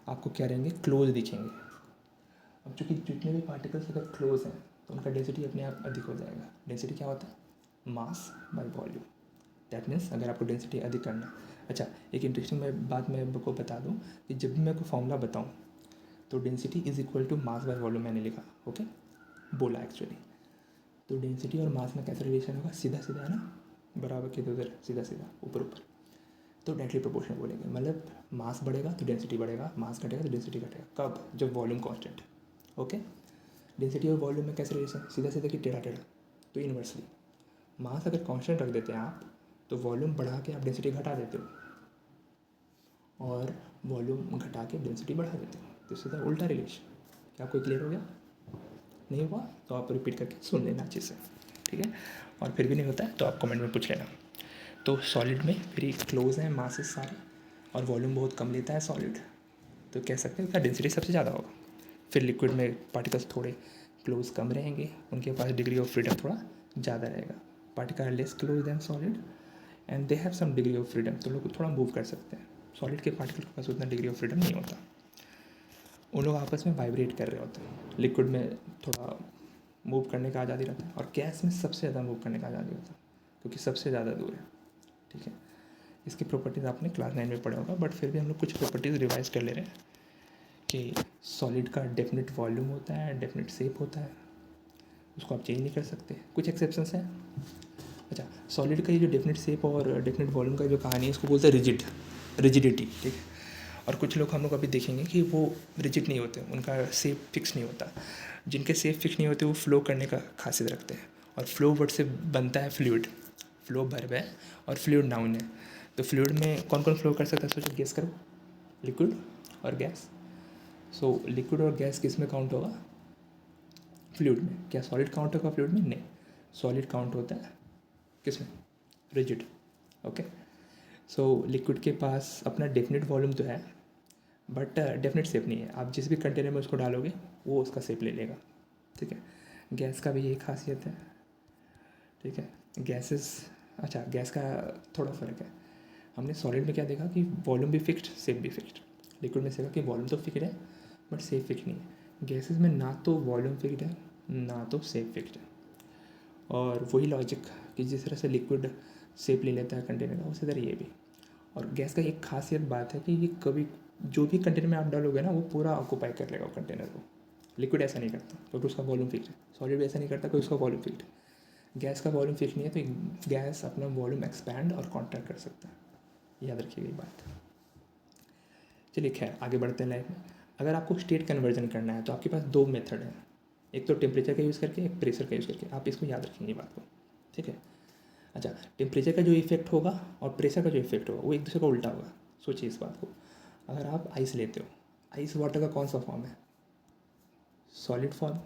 आपको क्या रहेंगे, क्लोज दिखेंगे। अब चूँकि जितने भी पार्टिकल्स अगर क्लोज हैं तो उनका डेंसिटी अपने आप अधिक हो जाएगा। डेंसिटी क्या होता है? मास बाय वॉल्यूम। दैट मीन्स अगर आपको डेंसिटी अधिक करना है। अच्छा, एक इंटरेस्टिंग बात मैं आपको बता दूं कि जब भी मैं कोई फॉर्मूला बताऊं तो density is equal to mass by volume मैंने लिखा, ओके, बोला एक्चुअली। तो डेंसिटी और मास में कैसा रिलेशन होगा? सीधा सीधा है ना, बराबर के उधर सीधा सीधा ऊपर ऊपर। तो डायरेक्टली प्रोपोर्शनल बोलेंगे, मतलब मास बढ़ेगा तो डेंसिटी बढ़ेगा, मास घटेगा तो डेंसिटी घटेगा। कब? जब वॉल्यूम कांस्टेंट है, ओके। डेंसिटी और वॉल्यूम में कैसे रिलेशन? सीधा सीधा कि टेढ़ा टेढ़ा? तो इन्वर्सली मास अगर कांस्टेंट रख देते हैं आप तो वॉल्यूम बढ़ा के आप डेंसिटी घटा देते हो, और वॉल्यूम घटा के डेंसिटी बढ़ा देते हो। तो सीधा उल्टा रिलेशन। क्या आपको क्लियर हो गया? नहीं हुआ तो आप रिपीट करके सुन लेना अच्छे से, ठीक है। और फिर भी नहीं होता है तो आप कमेंट में पूछ लेना। तो सॉलिड में वेरी क्लोज हैं मासेस सारे, और वॉल्यूम बहुत कम लेता है सॉलिड, तो कह सकते हैं उसका डेंसिटी सबसे ज़्यादा होगा। फिर लिक्विड में पार्टिकल्स थोड़े क्लोज कम रहेंगे, उनके पास डिग्री ऑफ फ्रीडम थोड़ा ज़्यादा रहेगा। Particle are less close than solid and they have some degree of freedom, तो लोग थोड़ा मूव कर सकते हैं। सॉलिड के पार्टिकल के पास उतना डिग्री ऑफ फ्रीडम नहीं होता, उन लोग आपस में वाइब्रेट कर रहे होते हैं। लिक्विड में थोड़ा मूव करने का आज़ादी रहता है, और गैस में सबसे ज़्यादा मूव करने का आज़ादी होता है क्योंकि सबसे ज़्यादा दूर है, ठीक है। इसकी प्रॉपर्टीज़ आपने क्लास 9 में पढ़ा होगा, बट फिर भी हम लोग कुछ प्रॉपर्टीज़ रिवाइज कर ले रहे हैं कि सॉलिड का डेफिनेट वॉल्यूम होता है, डेफिनेट शेप होता है, उसको आप चेंज नहीं कर सकते। कुछ एक्सेप्शंस हैं। अच्छा, सॉलिड का ये जो डेफिनेट शेप और डेफिनेट वॉल्यूम का जो कहानी है इसको बोलते हैं रिजिडिटी, ठीक है। और कुछ लोग हम लोग अभी देखेंगे कि वो रिजिड नहीं होते, उनका शेप फिक्स नहीं होता। जिनके शेप फिक्स नहीं होते वो फ्लो करने का खासियत रखते हैं। और फ्लो वर्ड से बनता है फ्लूइड। फ्लो वर्ब है और फ्लूइड नाउन है। तो फ्लूइड में कौन कौन फ्लो कर सकता है, सोचो, गेस करो। लिक्विड और गैस। सो लिक्विड और गैस किस में काउंट होगा, फ्लूइड में। क्या सॉलिड काउंट होगा फ्लूइड में, नहीं। सॉलिड काउंट होता है किस में, रिजिड। ओके। सो लिक्विड के पास अपना डेफिनेट वॉल्यूम तो है, बट डेफिनेट शेप नहीं है। आप जिस भी कंटेनर में उसको डालोगे वो उसका शेप ले लेगा, ठीक है। गैस का भी यही खासियत है, ठीक है। गैसेस, अच्छा गैस का थोड़ा फ़र्क है। हमने सॉलिड में क्या देखा कि वॉल्यूम भी फिक्स्ड, शेप भी फिक्स्ड। लिक्विड में सीखा कि वॉल्यूम तो फिक्स्ड है बट शेप फिक्स्ड नहीं है। गैसेस में ना तो वॉल्यूम फिक्स्ड है ना तो शेप फिक्स्ड है। और वही लॉजिक कि जिस तरह से लिक्विड शेप ले लेता है कंटेनर का, उसी तरह ये भी। और गैस का एक खासियत बात है कि ये कभी जो भी कंटेनर में आप डालोगे ना वो पूरा ऑक्यूपाई कर लेगा कंटेनर को। लिक्विड ऐसा नहीं करता क्योंकि उसका वॉल्यूम फिक्स है। सॉलिड भी ऐसा नहीं करता क्योंकि उसका वॉल्यूम फिक्स है। गैस का वॉल्यूम फिक्स नहीं है तो गैस अपना वॉल्यूम एक्सपैंड और कॉन्ट्रैक्ट कर सकता है। याद रखिएगा ये बात। चलिए खैर आगे बढ़ते हैं लाइफ में। अगर आपको स्टेट कन्वर्जन करना है तो आपके पास दो मेथड हैं, एक तो टेम्परेचर का यूज़ करके, एक प्रेशर का यूज़ करके। आप इसको याद रखेंगे बात को, ठीक है। अच्छा, टेम्परेचर का जो इफेक्ट होगा और प्रेशर का जो इफेक्ट होगा वो एक दूसरे का उल्टा होगा। सोचिए इस बात को। अगर आप आइस लेते हो, आइस वाटर का कौन सा फॉर्म है, सॉलिड फॉर्म।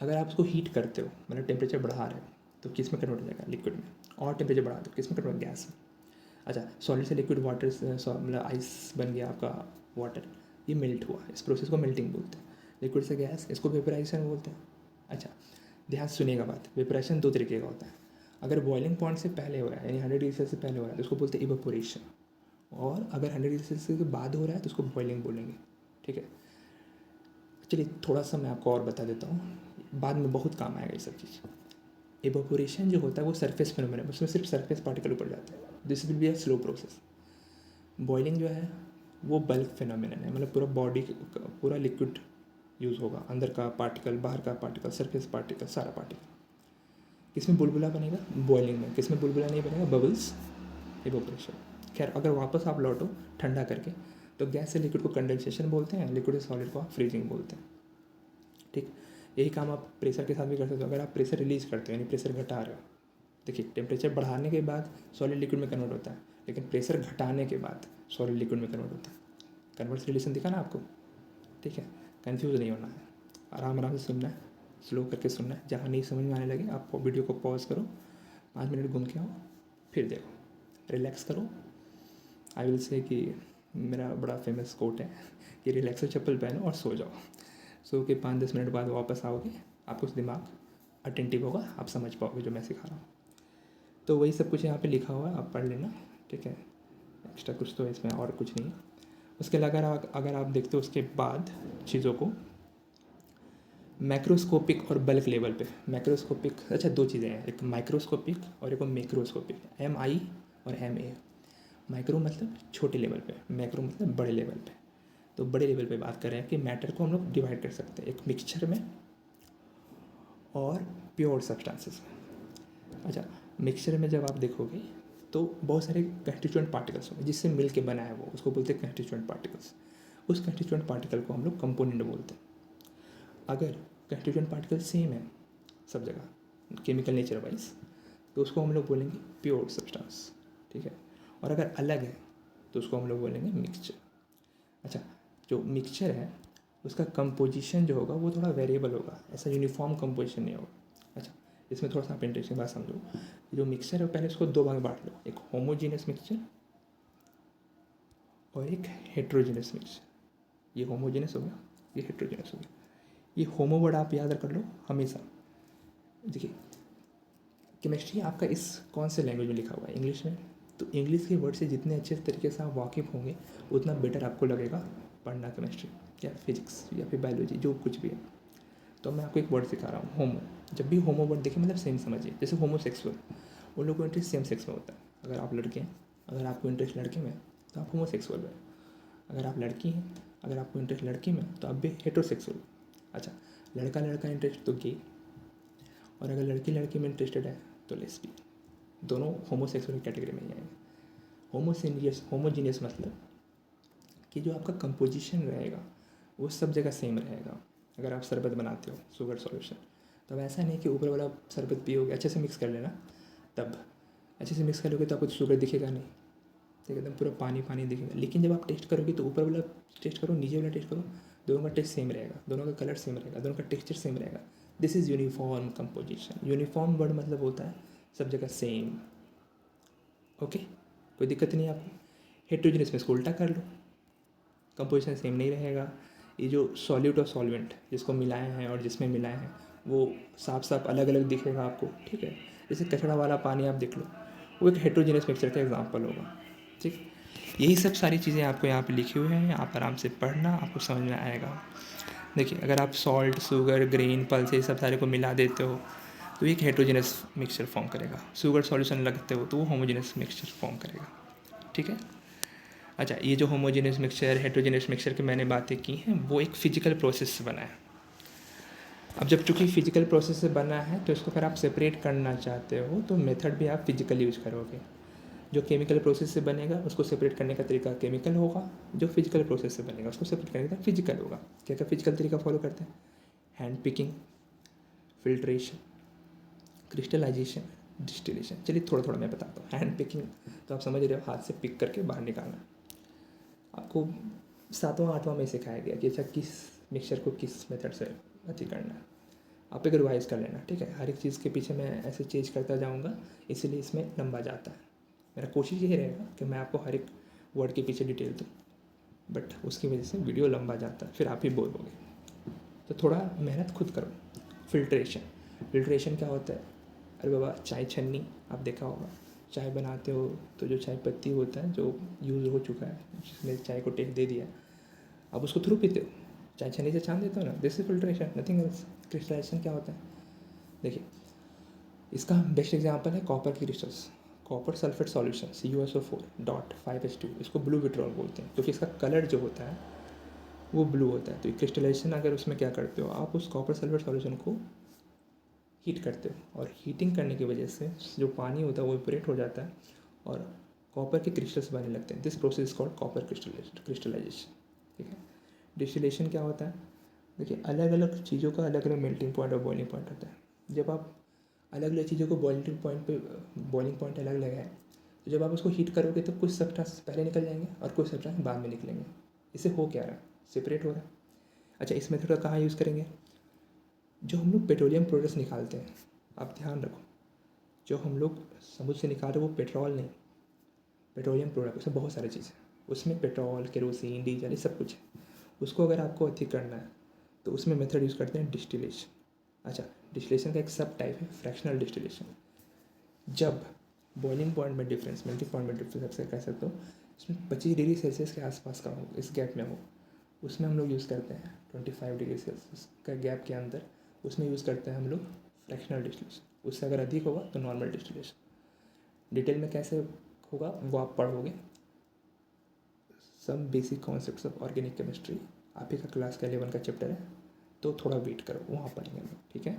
अगर आप उसको हीट करते हो, मतलब टेम्परेचर बढ़ा रहे हो, तो किस में कन्वर्ट हो जाएगा, लिक्विड में। और टेम्परेचर बढ़ा दो, किस में कन्वर्ट, गैस में। अच्छा, सॉलिड से लिक्विड वाटर, मतलब आइस बन गया आपका वाटर, ये मेल्ट हुआ, इस प्रोसेस को मेल्टिंग बोलते हैं। लिक्विड से गैस, इसको वेपराइजेशन बोलते हैं। अच्छा, ध्यान से सुनिएगा बात। वेपराइजेशन दो तरीके का होता है। अगर बॉइलिंग पॉइंट से पहले हो रहा है, यानी 100 डिग्री सेल्सियस से पहले हो रहा है तो उसको बोलते हैं इवेपोरेशन। और अगर 100 डिग्री सेल्सियस के बाद हो रहा है तो उसको बॉइलिंग बोलेंगे, ठीक है। चलिए थोड़ा सा मैं आपको और बता देता हूँ, बाद में बहुत काम आएगा ये सब चीज़। इवेपोरेशन जो होता है वो सरफेस फिनोमेना, उसमें सिर्फ सरफेस पार्टिकल ऊपर जाते हैं। This will be a slow process. Boiling जो है वो बल्क फिनोमेनन है, मतलब पूरा बॉडी, पूरा लिक्विड यूज़ होगा, अंदर का पार्टिकल, बाहर का पार्टिकल, सरफेस पार्टिकल, सारा पार्टिकल। किसमें बुलबुला बनेगा, बॉइलिंग में। किसमें बुलबुला नहीं बनेगा, बबल्स, इवेपोरेशन। खैर अगर वापस आप लौटो ठंडा करके, तो गैस से लिक्विड को कंडेंसेशन बोलते हैं, लिक्विड से सॉलिड को आप फ्रीजिंग बोलते हैं, ठीक। यही काम आप प्रेशर के साथ भी कर सकते हो। अगर आप प्रेशर रिलीज करते हो यानी प्रेशर घटा रहे हो, देखिए टेम्परेचर बढ़ाने के बाद सॉलिड लिक्विड में कन्वर्ट होता है, लेकिन प्रेशर घटाने के बाद सॉलिड लिक्विड में कन्वर्ट होता है। कन्वर्स रिलेशन दिखा ना आपको, ठीक है। कंफ्यूज नहीं होना है, आराम आराम से सुनना है, स्लो करके सुनना है। जहाँ नहीं समझ में आने लगे आप वीडियो को पॉज करो, 5 मिनट घूम के आओ, फिर देखो, रिलैक्स करो। आई विल से कि मेरा बड़ा फेमस कोट है कि रिलैक्स चप्पल पहनो और सो जाओ। सो के 5-10 मिनट बाद वापस आओगे, आपको दिमाग अटेंटिव होगा, आप समझ पाओगे जो मैं सिखा रहा हूँ। तो वही सब कुछ यहाँ पे लिखा हुआ है, आप पढ़ लेना, ठीक है। एक्स्ट्रा कुछ तो इसमें और कुछ नहीं है। उसके अलावा अगर आप देखते हो उसके बाद चीज़ों को मैक्रोस्कोपिक और बल्क लेवल पे। मैक्रोस्कोपिक, अच्छा दो चीज़ें हैं, एक माइक्रोस्कोपिक और एक मैक्रोस्कोपिक, MI और MA। माइक्रो मतलब छोटे लेवल पे, मैक्रो मतलब बड़े लेवल पे। तो बड़े लेवल पे बात कर रहे हैं कि मैटर को हम लोग डिवाइड कर सकते हैं एक मिक्सचर में और प्योर सब्सटेंसेस में। अच्छा, मिक्सचर में जब आप देखोगे तो बहुत सारे कंस्टिट्यूएंट पार्टिकल्स होंगे जिससे मिल के बना है वो, उसको बोलते हैं कंस्टिट्यूएंट पार्टिकल्स। उस कंस्टिट्यूएंट पार्टिकल को हम लोग कंपोनेंट बोलते हैं। अगर कंस्टिट्यूएंट पार्टिकल सेम है सब जगह केमिकल नेचर वाइज, तो उसको हम लोग बोलेंगे प्योर सब्सटेंस, ठीक है। और अगर अलग है तो उसको हम लोग बोलेंगे मिक्सचर। अच्छा, जो मिक्सचर है उसका कंपोजिशन जो होगा वो थोड़ा वेरिएबल होगा, ऐसा यूनिफॉर्म कंपोजिशन नहीं होगा। अच्छा, इसमें थोड़ा सा आप इंटरेस्टिंग बात समझो। जो मिक्सचर है पहले उसको दो भाग में बांट लो, एक होमोजीनियस मिक्सचर और एक हेट्रोजीनियस मिक्सचर। ये होमोजीनियस हो गया, ये हेट्रोजीनियस हो गया। ये होमो वर्ड आप याद कर लो हमेशा। देखिए केमिस्ट्री आपका इस कौन से लैंग्वेज में लिखा हुआ है, इंग्लिश में। तो इंग्लिश के वर्ड से जितने अच्छे तरीके से आप वाकिफ़ होंगे उतना बेटर आपको लगेगा पढ़ना केमिस्ट्री या फिजिक्स या फिर बायोलॉजी, जो कुछ भी है। तो मैं आपको एक वर्ड सिखा रहा हूँ, होमो। जब भी होमो वर्ड देखिए मतलब सेम समझिए। जैसे होमोसेक्सुअल, उन लोगों को इंटरेस्ट सेम सेक्स में होता है। अगर आप लड़के हैं, अगर आपको इंटरेस्ट लड़के में तो आप होमोसेक्सुअल हैं। अगर आप लड़की हैं, अगर आपको इंटरेस्ट लड़की में तो आप भी हेट्रोसेक्सुअल। अच्छा, लड़का लड़का इंटरेस्ट तो गे, और अगर लड़की लड़की में इंटरेस्टेड है तो लेस्बियन। दोनों होमोसेक्सुअल कैटेगरी में ही आएंगे। होमोजीनियस मतलब कि जो आपका कंपोजिशन रहेगा वो सब जगह सेम रहेगा। अगर आप शरबत बनाते हो शुगर सॉल्यूशन, तो अब ऐसा नहीं कि ऊपर वाला शरबत पियोगे, अच्छे से मिक्स कर लेना, तब अच्छे से मिक्स करोगे तो आपको शुगर दिखेगा नहीं, ठीक है, एकदम पूरा पानी पानी दिखेगा। लेकिन जब आप टेस्ट करोगे तो ऊपर वाला टेस्ट करो, नीचे वाला टेस्ट करो, दोनों का टेस्ट सेम रहेगा, दोनों का कलर सेम रहेगा, दोनों का टेक्सचर सेम रहेगा। This is uniform composition. Uniform word मतलब होता है सब जगह सेम। ओके, कोई दिक्कत नहीं आपको। हेट्रोजेनियस में इसको उल्टा कर लो, कंपोजिशन सेम नहीं रहेगा। ये जो सॉल्यूट और सॉल्वेंट जिसको मिलाए हैं और जिसमें मिलाए हैं वो साफ साफ अलग अलग दिखेगा आपको, ठीक है। जैसे कचड़ा वाला पानी आप देख लो, वो एक हेट्रोजेनियस मिक्सचर का एग्जाम्पल होगा, ठीक। यही सब सारी चीज़ें आपको यहाँ पे लिखी हुई हैं, आप आराम से पढ़ना, आपको समझ में आएगा। देखिए, अगर आप सॉल्ट, शुगर, ग्रेन, पल्स ये सब सारे को मिला देते हो तो एक हेट्रोजेनियस मिक्सचर फॉर्म करेगा। शुगर सॉल्यूशन लगते हो तो वो होमोजेनियस मिक्सचर फॉर्म करेगा, ठीक है। अच्छा, ये जो होमोजेनियस मिक्सचर, हेट्रोजेनियस मिक्सचर की मैंने बातें की हैं, वो एक फिजिकल प्रोसेस से बना है। अब जब चूँकि फिजिकल प्रोसेस से बना है तो इसको अगर आप सेपरेट करना चाहते हो तो मेथड भी आप फिजिकल यूज करोगे। जो केमिकल प्रोसेस से बनेगा उसको सेपरेट करने का तरीका केमिकल होगा, जो फिजिकल प्रोसेस से बनेगा उसको सेपरेट करने का फिजिकल होगा। क्या क्या फिजिकल तरीका फॉलो करते हैं? Hand picking, filtration, crystallisation, distillation. चलिए थोड़ा थोड़ा मैं बताता हूँ। हैंड पिकिंग तो आप समझ रहे हो, हाथ से पिक करके बाहर निकालना। आपको 7वां 8वां में सिखाया गया कि अच्छा किस मिक्सचर को किस मेथड से अति करना है। आप एक रिवाइज कर लेना, ठीक है। हर एक चीज़ के पीछे मैं ऐसे चेंज करता जाऊँगा, इसीलिए इसमें लंबा जाता है। मेरा कोशिश यही रहेगा कि मैं आपको हर एक वर्ड के पीछे डिटेल दूँ, बट उसकी वजह से वीडियो लंबा जाता है, फिर आप ही बोर होगे। तो थोड़ा मेहनत खुद करो। फिल्ट्रेशन, फिल्ट्रेशन क्या होता है? अरे बाबा, चाय छन्नी आप देखा होगा, चाय बनाते हो तो जो चाय पत्ती होता है जो यूज़ हो चुका है, जिसने चाय को टेक दे दिया, आप उसको थ्रू पीते हो, चाय छन्नी से छान देते हो ना, this is filtration, nothing else. Crystallisation क्या होता है? देखिए, इसका बेस्ट एग्जांपल है कॉपर की क्रिस्टल्स। कॉपर सल्फेट सॉल्यूशन CuSO4.5H2, इसको ब्लू विट्रॉल बोलते हैं क्योंकि इसका कलर जो होता है वो ब्लू होता है। तो क्रिस्टलाइजेशन अगर उसमें क्या करते हो, आप उस कॉपर सल्फेट सॉल्यूशन को हीट करते हो, और हीटिंग करने की वजह से जो पानी होता है वो इवेपोरेट हो जाता है और कॉपर के क्रिस्टल्स बनने लगते हैं। This process is called copper crystallisation, ठीक है। डिस्टिलेशन क्या होता है? देखिए, अलग अलग चीज़ों का अलग अलग मेल्टिंग पॉइंट और बॉइलिंग पॉइंट होता है। जब आप अलग अलग चीज़ों को बॉइलिंग पॉइंट अलग अलग है, तो जब आप उसको हीट करोगे तो कुछ सब्सटेंस पहले निकल जाएंगे और कुछ सब्सटेंस बाद में निकलेंगे। इससे हो क्या रहा है? सेपरेट हो रहा है। अच्छा, इस मेथड का कहाँ यूज़ करेंगे? जो हम लोग पेट्रोलियम प्रोडक्ट्स निकालते हैं, आप ध्यान रखो, जो हम लोग समुद्र से निकाल रहे हैं वो पेट्रोल नहीं, पेट्रोलियम प्रोडक्ट, उसमें बहुत सारी चीज़ें, उसमें पेट्रोल, केरोसिन, डीजल, ये सब कुछ है। उसको अगर आपको अधिक करना है तो उसमें मेथड यूज़ करते हैं डिस्टिलेशन। अच्छा, डिस्टिलेशन का एक सब टाइप है फ्रैक्शनल डिस्टिलेशन। जब बॉइलिंग पॉइंट में डिफरेंस, मेल्टिंग पॉइंट में डिफरेंस आपसे कह सकते हो, इसमें 25 डिग्री सेल्सियस के आसपास का हो, इस गैप में हो, उसमें हम लोग यूज़ करते हैं 25 डिग्री सेल्सियस का गैप के अंदर, उसमें यूज़ करते हैं हम लोग फ्रैक्शनल डिस्टिलेशन। उससे अगर अधिक होगा तो नॉर्मल डिस्टिलेशन। डिटेल में कैसे होगा वो आप पढ़ोगे। Some basic concepts of organic chemistry आप ही का क्लास का 11 का चैप्टर है, तो थोड़ा वेट करो, वहाँ पढ़ेंगे हम लोग, ठीक है।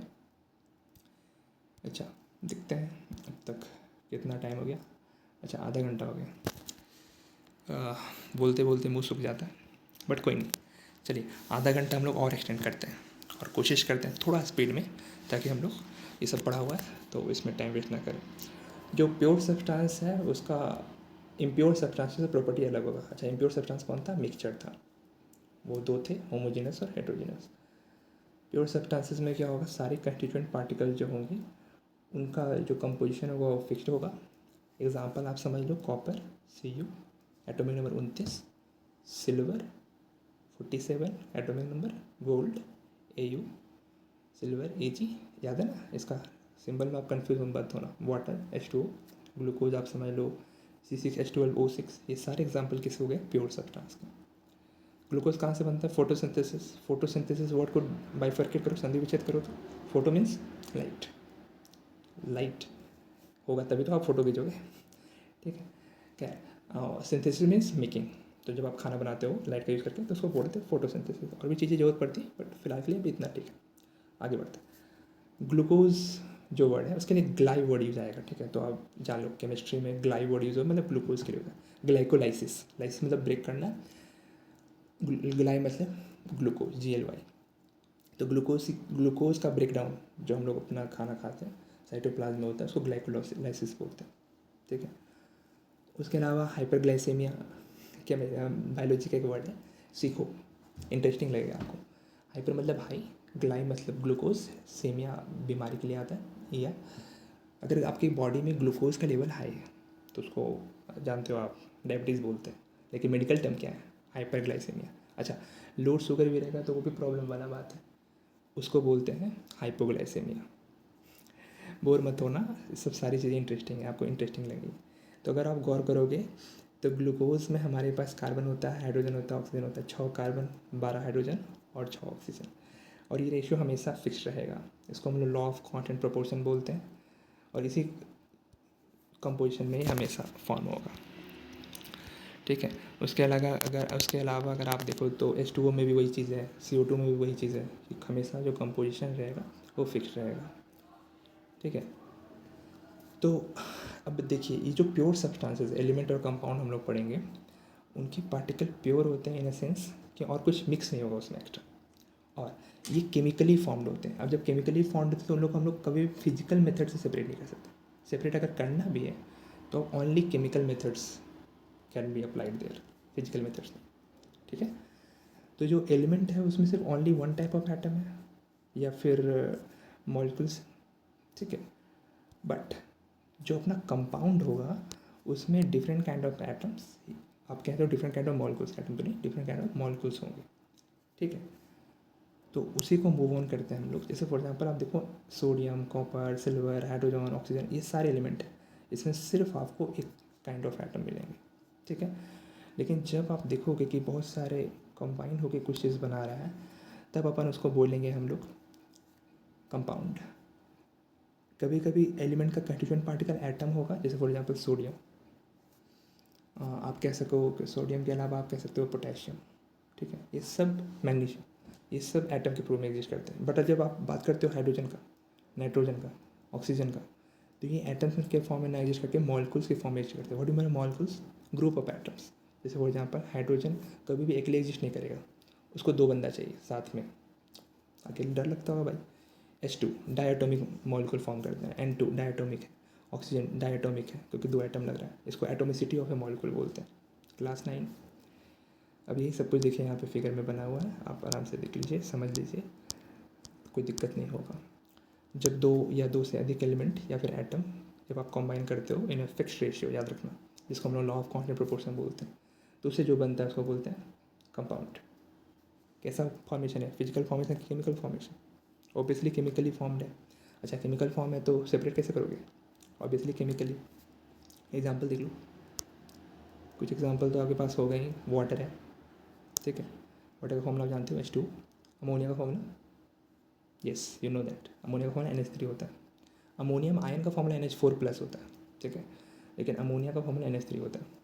अच्छा, देखते हैं अब तक कितना टाइम हो गया। अच्छा, आधा घंटा हो गया। बोलते बोलते मुँह सूख जाता है, बट कोई नहीं। चलिए, आधा घंटा हम लोग और एक्सटेंड करते हैं और कोशिश करते हैं थोड़ा स्पीड में, ताकि हम लोग ये सब पढ़ा हुआ है तो इसमें टाइम वेस्ट ना करें। जो प्योर सब्सटेंस है उसका इम्प्योर सब्सटेंस से प्रॉपर्टी अलग होगा। अच्छा, इम्प्योर सब्सटेंस कौन था? मिक्सचर था। वो दो थे, होमोजेनस और हेट्रोजेनस। प्योर सब्सटेंसेस में क्या होगा? सारे कंस्टिट्यूएंट पार्टिकल जो होंगे उनका जो कंपोजिशन होगा वो फिक्स्ड होगा। एग्जांपल आप समझ लो, copper Cu atomic number 29, silver 47 atomic number, gold Au, silver Ag, याद है ना? इसका सिंबल में आप कन्फ्यूज मत होना। वाटर H2O, ग्लूकोज आप समझ लो C6H12O6। ये सारे एग्जाम्पल किस हो गए? प्योर सब्सटेंस के। ग्लूकोज कहाँ से बनता है? फोटोसिंथेसिस। फोटोसिंथेसिस वर्ड को बाइफर्केट करो, संधि विच्छेद करो तो फोटो मीन्स लाइट, लाइट होगा तभी तो आप फोटो भेजोगे, ठीक है। क्या सिंथेसिस मीन्स मेकिंग, तो जब आप खाना बनाते हो लाइट का यूज़ करके तो उसको बोलते हैं फोटोसिंथेसिस। और भी चीज़ें जरूरत पड़ती है, बट फिलहाल के लिए भी इतना ठीक है। आगे बढ़ते हैं। ग्लूकोज जो वर्ड है उसके लिए ग्लाई वर्ड यूज आएगा, ठीक है। तो आप जान लो केमिस्ट्री में ग्लाई वर्ड यूज हो, मतलब ग्लूकोज के लिए होता है ग्लाइकोलाइसिस। लाइसिस मतलब ब्रेक करना, ग्लाई मतलब ग्लूकोज, GLY। तो ग्लूकोज का ब्रेकडाउन जो हम लोग अपना खाना खाते हैं साइटोप्लाज्म में होता है, उसको ग्लाइकोलाइसिस बोलते हैं, ठीक है। उसके अलावा हाइपरग्लाइसेमिया, क्या बायोलॉजी का एक वर्ड है, सीखो, इंटरेस्टिंग लगेगा आपको। हाइपर मतलब हाई, ग्लाई मतलब ग्लूकोज, सेमिया बीमारी के लिए आता है। या अगर आपकी बॉडी में ग्लूकोज का लेवल हाई है तो उसको जानते हो आप डायबिटीज़ बोलते हैं, लेकिन मेडिकल टर्म क्या है, हाइपरग्लाइसेमिया। अच्छा, लो शुगर भी रहेगा तो वो भी प्रॉब्लम वाला बात है, उसको बोलते हैं हाइपोग्लाइसेमिया। बोर मत होना, सब सारी चीज़ें इंटरेस्टिंग है, आपको इंटरेस्टिंग लगेगी। तो अगर आप गौर करोगे तो ग्लूकोज में हमारे पास कार्बन होता है, हाइड्रोजन होता है, ऑक्सीजन होता है, 6 कार्बन 12 हाइड्रोजन और 6 ऑक्सीजन, और ये रेशियो हमेशा फिक्स रहेगा। इसको हम लोग लॉ ऑफ कांस्टेंट प्रोपोर्शन बोलते हैं, और इसी कंपोजिशन में ही हमेशा फॉर्म होगा, ठीक है। उसके अलावा अगर आप देखो तो H2O में भी वही चीज़ है, CO2 में भी वही चीज़ है कि हमेशा जो कंपोजिशन रहेगा वो फिक्स रहेगा, ठीक है। तो अब देखिए, ये जो प्योर सब्सटेंसेस एलिमेंट और कंपाउंड हम लोग पढ़ेंगे, उनके पार्टिकल प्योर होते हैं इन अ सेंस कि और कुछ मिक्स नहीं होगा उसमें एक्स्ट्रा, और ये केमिकली फॉर्म्ड होते हैं। अब जब केमिकली फॉर्म्ड होते हैं तो हम लोग कभी फिजिकल मेथड से सेपरेट नहीं कर सकते। सेपरेट अगर करना भी है तो only chemical methods can be applied there, physical methods नहीं, ठीक है। तो जो एलिमेंट है उसमें सिर्फ only one type of atom है या फिर मॉलिक्यूल्स, ठीक है। बट जो अपना कंपाउंड होगा उसमें डिफरेंट काइंड ऑफ एटम्स, आप कहते हो different kind of molecules, atom तो नहीं, डिफरेंट काइंड ऑफ मॉलिक्यूल्स होंगे, ठीक है। तो उसी को मूव ऑन करते हैं हम लोग। जैसे फॉर एग्जांपल आप देखो, sodium, copper, silver, hydrogen, oxygen, ये सारे एलिमेंट हैं, इसमें सिर्फ आपको एक काइंड ऑफ एटम मिलेंगे, ठीक है। लेकिन जब आप देखोगे कि बहुत सारे कंबाइन होकर कुछ चीज़ बना रहा है, तब अपन उसको बोलेंगे हम लोग कंपाउंड। कभी कभी एलिमेंट का कंस्टिट्यूएंट पार्टिकल एटम होगा, जैसे फॉर एग्जांपल सोडियम, आप कह सको कि सोडियम के अलावा आप कह सकते हो पोटेशियम, ठीक है। ये सब मैग्नीशियम, ये सब एटम के रूप में एग्जिस्ट करते हैं। बट जब आप बात करते हो हाइड्रोजन का, नाइट्रोजन का, ऑक्सीजन का, तो ये एटम्स के फॉर्म में ना एग्जिस्ट करके मॉलिक्यूल्स के फॉर्म में एग्जिस्ट करते हैं। What do mean molecules, group of atoms. जैसे फॉर एग्जांपल हाइड्रोजन कभी भी अकेले एग्जिस्ट नहीं करेगा, उसको दो बंदा चाहिए साथ में, अकेले डर लगता होगा भाई। H2 डायटोमिक मॉलिक्यूल फॉर्म करते हैं, N2 डायटोमिक है, ऑक्सीजन डायटोमिक है क्योंकि 2 एटम लग रहा है, इसको एटोमिसिटी ऑफ ए मॉलिक्यूल बोलते हैं, क्लास 9। अब यही सब कुछ देखिए यहाँ पे फिगर में बना हुआ है, आप आराम से देख लीजिए, समझ लीजिए, कोई दिक्कत नहीं होगा। जब दो या दो से अधिक एलिमेंट या फिर एटम जब आप कंबाइन करते हो इन ए फिक्स रेशियो, याद रखना, जिसको हम लोग लॉ ऑफ कांस्टेंट प्रोपोर्शन बोलते हैं, तो उससे जो बनता है उसको बोलते हैं कंपाउंड। कैसा फॉर्मेशन है, फिजिकल फॉर्मेशन की chemical formation, obviously chemically formed है। अच्छा, केमिकल फॉर्म है तो सेपरेट कैसे करोगे, ऑब्वियसली केमिकली। एग्जांपल देख लो, कुछ एग्जांपल तो आपके पास हो गए ही, वाटर है, ठीक है। वाटर का फॉर्मूला जानते हो, H2। अमोनिया का formula, yes you know that, ammonia का फॉर्मूला NH3 होता है। अमोनियम आयन का फॉर्मूला NH4+ होता है, ठीक है, लेकिन अमोनिया का फॉर्मूला NH3 होता है।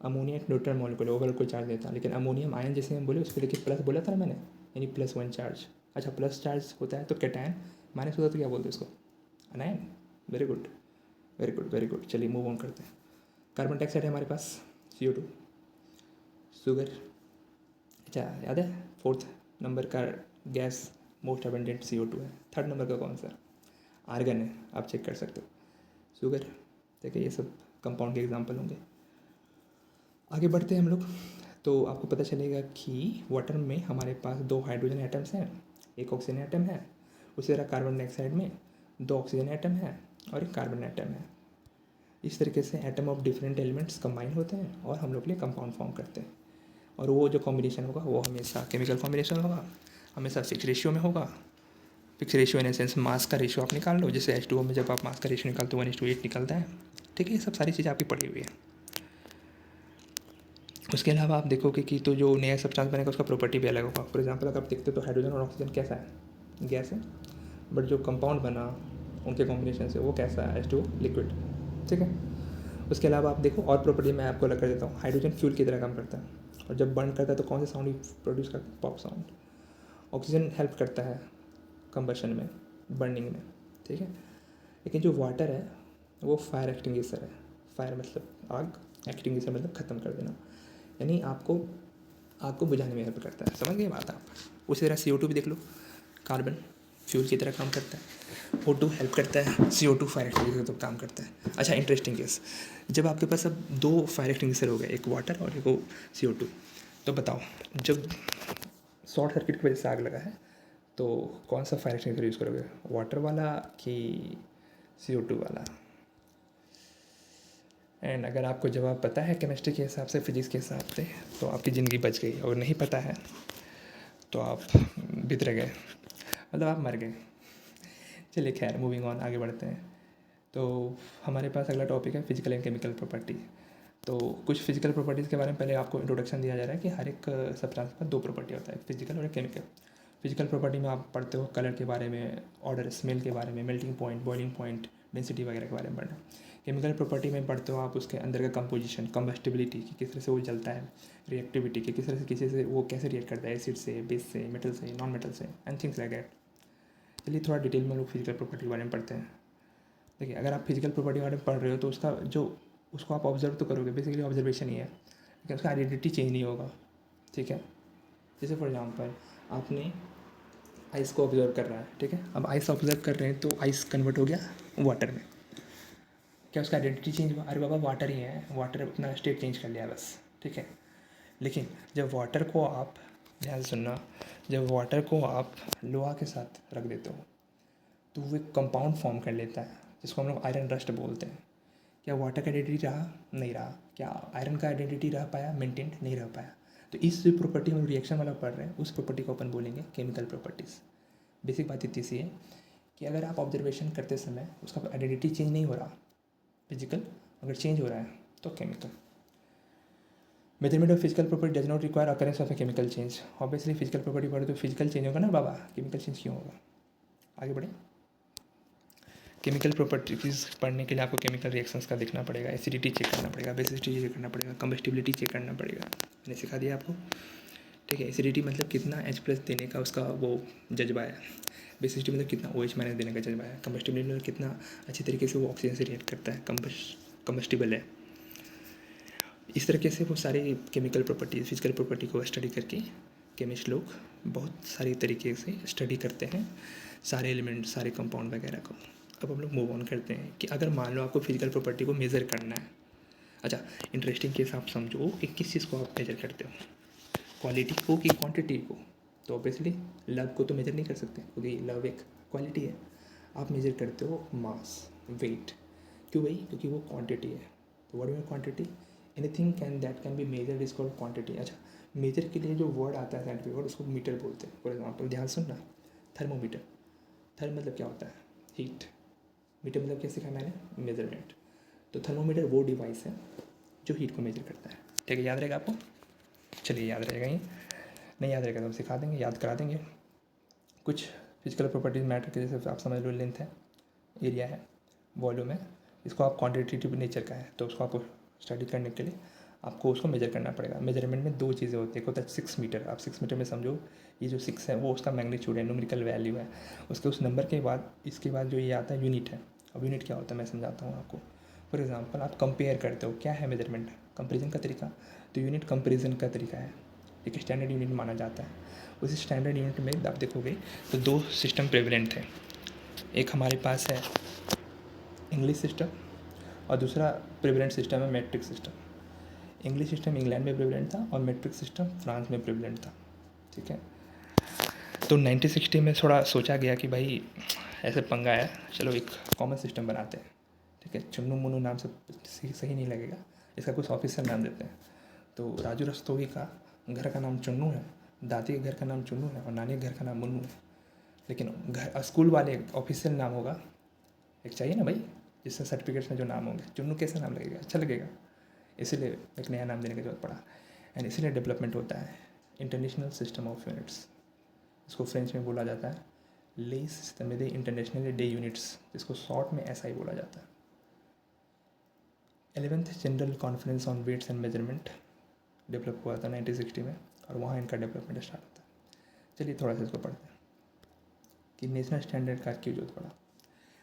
अमोनिया एक न्यूट्रल मॉलिक्यूल है, ओवरऑल कोई चार्ज देता है, लेकिन अमोनियम आयन जैसे हम बोले उस पर देखिए प्लस बोला था ना मैंने, यानी +1 चार्ज। अच्छा, प्लस चार्ज होता है तो कैटायन, माइनस होता है तो क्या बोलते हैं उसको, अनायन। Very good, very good, very good. चलिए मूव ऑन करते हैं। कार्बन डाइऑक्साइड है हमारे पास, CO2, शुगर, अच्छा याद है, 4th नंबर का गैस मोस्ट अबेंडेंट CO2 है। 3rd नंबर का कौन सा, आर्गन है, आप चेक कर सकते हो। शुगर, देखिए ये सब कंपाउंड के एग्जाम्पल होंगे। आगे बढ़ते हैं हम लोग, तो आपको पता चलेगा कि वाटर में हमारे पास 2 हाइड्रोजन एटम्स हैं, 1 ऑक्सीजन एटम है, उसी तरह कार्बन डाइऑक्साइड में 2 ऑक्सीजन एटम है और 1 कार्बन एटम है। इस तरीके से atom of different elements combine होते हैं और हम लोग के लिए कंपाउंड फॉर्म करते हैं, और वो जो कॉम्बिनेशन होगा वो हमेशा केमिकल कॉम्बिनेशन होगा, हमेशा फिक्स रेशियो में होगा। फिक्स रेशियो इन सेंस मास का रेशियो आप निकाल लो, जैसे H2O में जब आप मास का रेशियो निकालते हो 1:8 निकलता है, ठीक है। ये सब सारी चीज़ें आपकी पड़ी हुई है। उसके अलावा आप देखोगे कि तो जो नया सब्सटेंस बनेगा उसका प्रॉपर्टी भी अलग होगा। फॉर एग्जांपल अगर आप देखते हो तो हाइड्रोजन और ऑक्सीजन कैसा है, गैस है, बट जो कंपाउंड बना उनके कॉम्बिनेशन से वो कैसा है, H2O लिक्विड, ठीक है। उसके अलावा आप देखो और प्रॉपर्टी मैं आपको अलग कर देता हूँ, हाइड्रोजन फ्यूल की तरह काम करता है, और जब बर्न करता है तो कौन सा साउंड प्रोड्यूस करता है, पॉप साउंड। ऑक्सीजन हेल्प करता है कंबशन में, बर्निंग में, ठीक है। लेकिन जो वाटर है वो फायर एक्सटिंग्विशर है, फायर मतलब आग, एक्सटिंग्विशर मतलब ख़त्म कर देना, यानी आपको आग को बुझाने में हेल्प करता है। समझ गए बात आप? उसी तरह CO2 भी देख लो, कार्बन फ्यूल की तरह काम करता है, O2 हेल्प करता है, CO2 फायर एक्सटिंग्विशर तो काम करता है। अच्छा, इंटरेस्टिंग केस, जब आपके पास अब 2 फायर एक्सटिंग्विशर हो गए, एक वाटर और एक CO2, तो बताओ जब शॉर्ट सर्किट की वजह से आग लगा है तो कौन सा फायर एक्सटिंग्विशर यूज़ करोगे, वाटर वाला कि CO2 वाला? एंड अगर आपको जवाब पता है केमिस्ट्री के हिसाब से, फिजिक्स के हिसाब से, तो आपकी ज़िंदगी बच गई, और नहीं पता है तो आप बितर गए, मतलब आप मर गए। चलिए खैर, मूविंग ऑन, आगे बढ़ते हैं। तो हमारे पास अगला टॉपिक है फिजिकल एंड केमिकल प्रॉपर्टी। तो कुछ फिजिकल प्रॉपर्टीज़ के बारे में पहले आपको इंट्रोडक्शन दिया जा रहा है कि हर एक सब्सटेंस का 2 प्रॉपर्टी होता है, फिजिकल और केमिकल। फिजिकल प्रॉपर्टी में आप पढ़ते हो कलर के बारे में, ऑर्डर, स्मेल के बारे में, melting point, boiling point, density वगैरह के बारे में पढ़ना। केमिकल प्रॉपर्टी में पढ़ते हो आप उसके अंदर का कंपोजिशन, कंबस्टिबिलिटी कि किस तरह से वो जलता है, रिएक्टिविटी कि किस तरह से किसी से वो कैसे रिएक्ट करता है, एसिड से, बेस से, मेटल से, नॉन मेटल से, एंड थिंग्स लाइक दैट। चलिए थोड़ा डिटेल में लोग फिजिकल प्रॉपर्टी के बारे में पढ़ते हैं। देखिए, अगर आप फिजिकल प्रॉपर्टी के बारे में पढ़ रहे हो तो उसका जो उसको आप ऑब्जर्व तो करोगे, बेसिकली ऑब्जर्वेशन ही है, लेकिन उसका आइडेंटिटी चेंज नहीं होगा। ठीक है, जैसे फॉर एग्जांपल आपने आइस को ऑब्जर्व कर रहा है, ठीक है, अब आइस ऑब्जर्व कर रहे हैं तो आइस कन्वर्ट हो गया वाटर में, क्या उसका आइडेंटिटी चेंज हुआ? अरे बाबा वाटर ही है, वाटर अपना स्टेट चेंज कर लिया बस। ठीक है, लेकिन जब वाटर को आप, ध्यान से सुनना, जब वाटर को आप लोहा के साथ रख देते हो तो वो एक कंपाउंड फॉर्म कर लेता है जिसको हम लोग आयरन रस्ट बोलते हैं। क्या वाटर का आइडेंटिटी रहा? नहीं रहा। क्या आयरन का आइडेंटिटी रह पाया? मेंटेन नहीं रह पाया। तो इस जो प्रॉपर्टी हम रिएक्शन वाला पढ़ रहे हैं उस प्रॉपर्टी को अपन बोलेंगे केमिकल प्रॉपर्टीज़। बेसिक बात इतनी सी है कि अगर आप ऑब्जर्वेशन करते समय उसका आइडेंटिटी चेंज नहीं हो रहा, फिजिकल, अगर चेंज हो रहा है तो chemical. Measurement of physical property does not require occurrence of a chemical change. Obviously physical property पढ़े तो फिजिकल चेंज होगा ना बाबा, केमिकल चेंज क्यों होगा? आगे बढ़े। केमिकल प्रॉपर्टीज़ पढ़ने के लिए आपको केमिकल रिएक्शंस का देखना पड़ेगा, एसिडिटी चेक करना पड़ेगा, बेसिसिटी चेक करना पड़ेगा, कंबस्टिबिलिटी चेक करना पड़ेगा। मैंने सिखा दिया आपको। ठीक है, एसिडिटी मतलब कितना H+ देने का उसका वो जज्बा है, बेसिसिटी मतलब कितना OH- देने का जज्बा है, कंबस्टिबिलिटी मतलब कितना अच्छी तरीके से वो ऑक्सीजन से रिएक्ट करता है, कंबस्टिबल है। इस तरीके से वो सारी केमिकल प्रॉपर्टीज, फिजिकल प्रॉपर्टी को स्टडी करके केमिस्ट लोग बहुत सारी तरीके से स्टडी करते हैं सारे एलिमेंट, सारे कंपाउंड वगैरह को। अब हम लोग मूव ऑन करते हैं कि अगर मान लो आपको फिजिकल प्रॉपर्टी को मेज़र करना है। अच्छा, इंटरेस्टिंग केस आप समझो कि किस चीज़ को आप मेजर करते हो, क्वालिटी को कि क्वांटिटी को? तो ऑब्वियसली लव को तो मेजर नहीं कर सकते क्योंकि लव एक क्वालिटी है। आप मेजर करते हो मास, वेट। क्यों भाई? क्योंकि वो क्वांटिटी है। तो what is quantity? Anything that can be measured is called quantity. अच्छा, मेजर के लिए जो वर्ड आता है साइंटिफिक वर्ड, उसको मीटर बोलते हैं। फॉर एग्जाम्पल ध्यान सुनना, थर्मोमीटर। थर्म मतलब क्या होता है? हीट। मीटर मतलब क्या सीखा मैंने? मेजरमेंट। तो थर्मोमीटर वो डिवाइस है जो हीट को मेजर करता है। ठीक है, याद रहेगा आपको? चलिए, याद रहेगा। ये नहीं याद रहेगा तो हम सिखा देंगे, याद करा देंगे। कुछ फिजिकल प्रॉपर्टीज मैटर के, जैसे आप समझ लो लेंथ है, एरिया है, वॉल्यूम है। इसको आप क्वांटिटेटिव नेचर का है तो उसको आपको स्टडी करने के लिए आपको उसको मेजर करना पड़ेगा। मेजरमेंट में 2 चीज़ें होती है, एक होता है 6 मीटर। आप 6 मीटर में समझो, ये जो 6 है वो उसका मैग्नीट्यूड है, न्यूमेरिकल वैल्यू है। उसके उस नंबर के बाद इसके बाद जो ये आता है यूनिट है। अब यूनिट क्या होता है मैं समझाता हूँ आपको। फॉर एग्जाम्पल आप कंपेयर करते हो, क्या है मेजरमेंट? कंपेरिजन का तरीका। तो यूनिट कंपेरिजन का तरीका है, एक स्टैंडर्ड यूनिट माना जाता है। उस स्टैंडर्ड यूनिट में आप देखोगे तो 2 सिस्टम प्रेवलेंट है। एक हमारे पास है इंग्लिश सिस्टम और दूसरा प्रेवलेंट सिस्टम है matric system. English system England में प्रेवलेंट था और मैट्रिक सिस्टम फ्रांस में प्रेवलेंट था। ठीक है, तो 1960 में थोड़ा सोचा गया कि भाई ऐसे पंगा है, चलो एक कॉमन सिस्टम बनाते हैं। ठीक है, चुन्नू मुन्नू नाम से सही नहीं लगेगा, इसका कुछ ऑफिशियल नाम देते हैं। तो राजू रस्तोगी का घर का नाम चुन्नू है, दादी के घर का नाम चुन्नू है और नानी के घर का नाम मुन्नू है। लेकिन घर स्कूल वाले ऑफिशियल नाम होगा, एक चाहिए ना भाई, जिससे सर्टिफिकेट्स में जो नाम होंगे। चुन्नू कैसा नाम लगेगा? अच्छा लगेगा, इसीलिए एक नया नाम देने की जरूरत पड़ा। एंड इसीलिए डेवलपमेंट होता है इंटरनेशनल सिस्टम ऑफ यूनिट्स। इसको फ्रेंच में बोला जाता है ले सिस्टम दे इंटरनेशनल डे यूनिट्स, जिसको शॉर्ट में ऐसा ही बोला जाता है। 11th general conference on weights and measurement develop हुआ था 1960 में, और वहाँ इनका डेवलपमेंट स्टार्ट होता है। चलिए थोड़ा सा इसको पढ़ते हैं कि नेशनल स्टैंडर्ड का क्यों जरूरत पड़ा।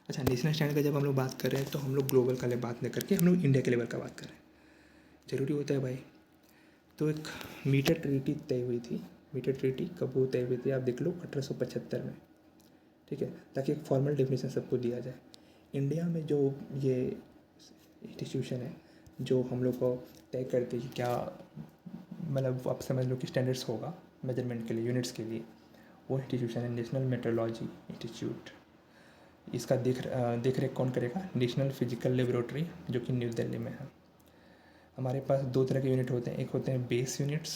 अच्छा, नेशनल स्टैंडर्ड का जब हम लोग बात कर रहे हैं तो हम लोग ग्लोबल का बात नहीं करके हम लोग इंडिया के लेवल का बात कर रहे हैं। ज़रूरी होता है भाई, तो एक मीटर ट्रीटी तय हुई थी। मीटर ट्रीटी कब वो तय हुई थी आप देख लो, 1875 में, ठीक है, ताकि एक फॉर्मल डेफिनेशन सबको दिया जाए। इंडिया में जो ये इंस्टीट्यूशन है जो हम लोग को तय करते कि क्या, मतलब आप समझ लो कि स्टैंडर्ड्स होगा मेजरमेंट के लिए, यूनिट्स के लिए, वो इंस्टीट्यूशन है नेशनल मेट्रोलॉजी इंस्टीट्यूट। इसका देख रेख कौन करेगा? नेशनल फिजिकल लेबोरेटरी, जो कि न्यू दिल्ली में है। हमारे पास दो तरह के यूनिट होते हैं, एक होते हैं बेस यूनिट्स,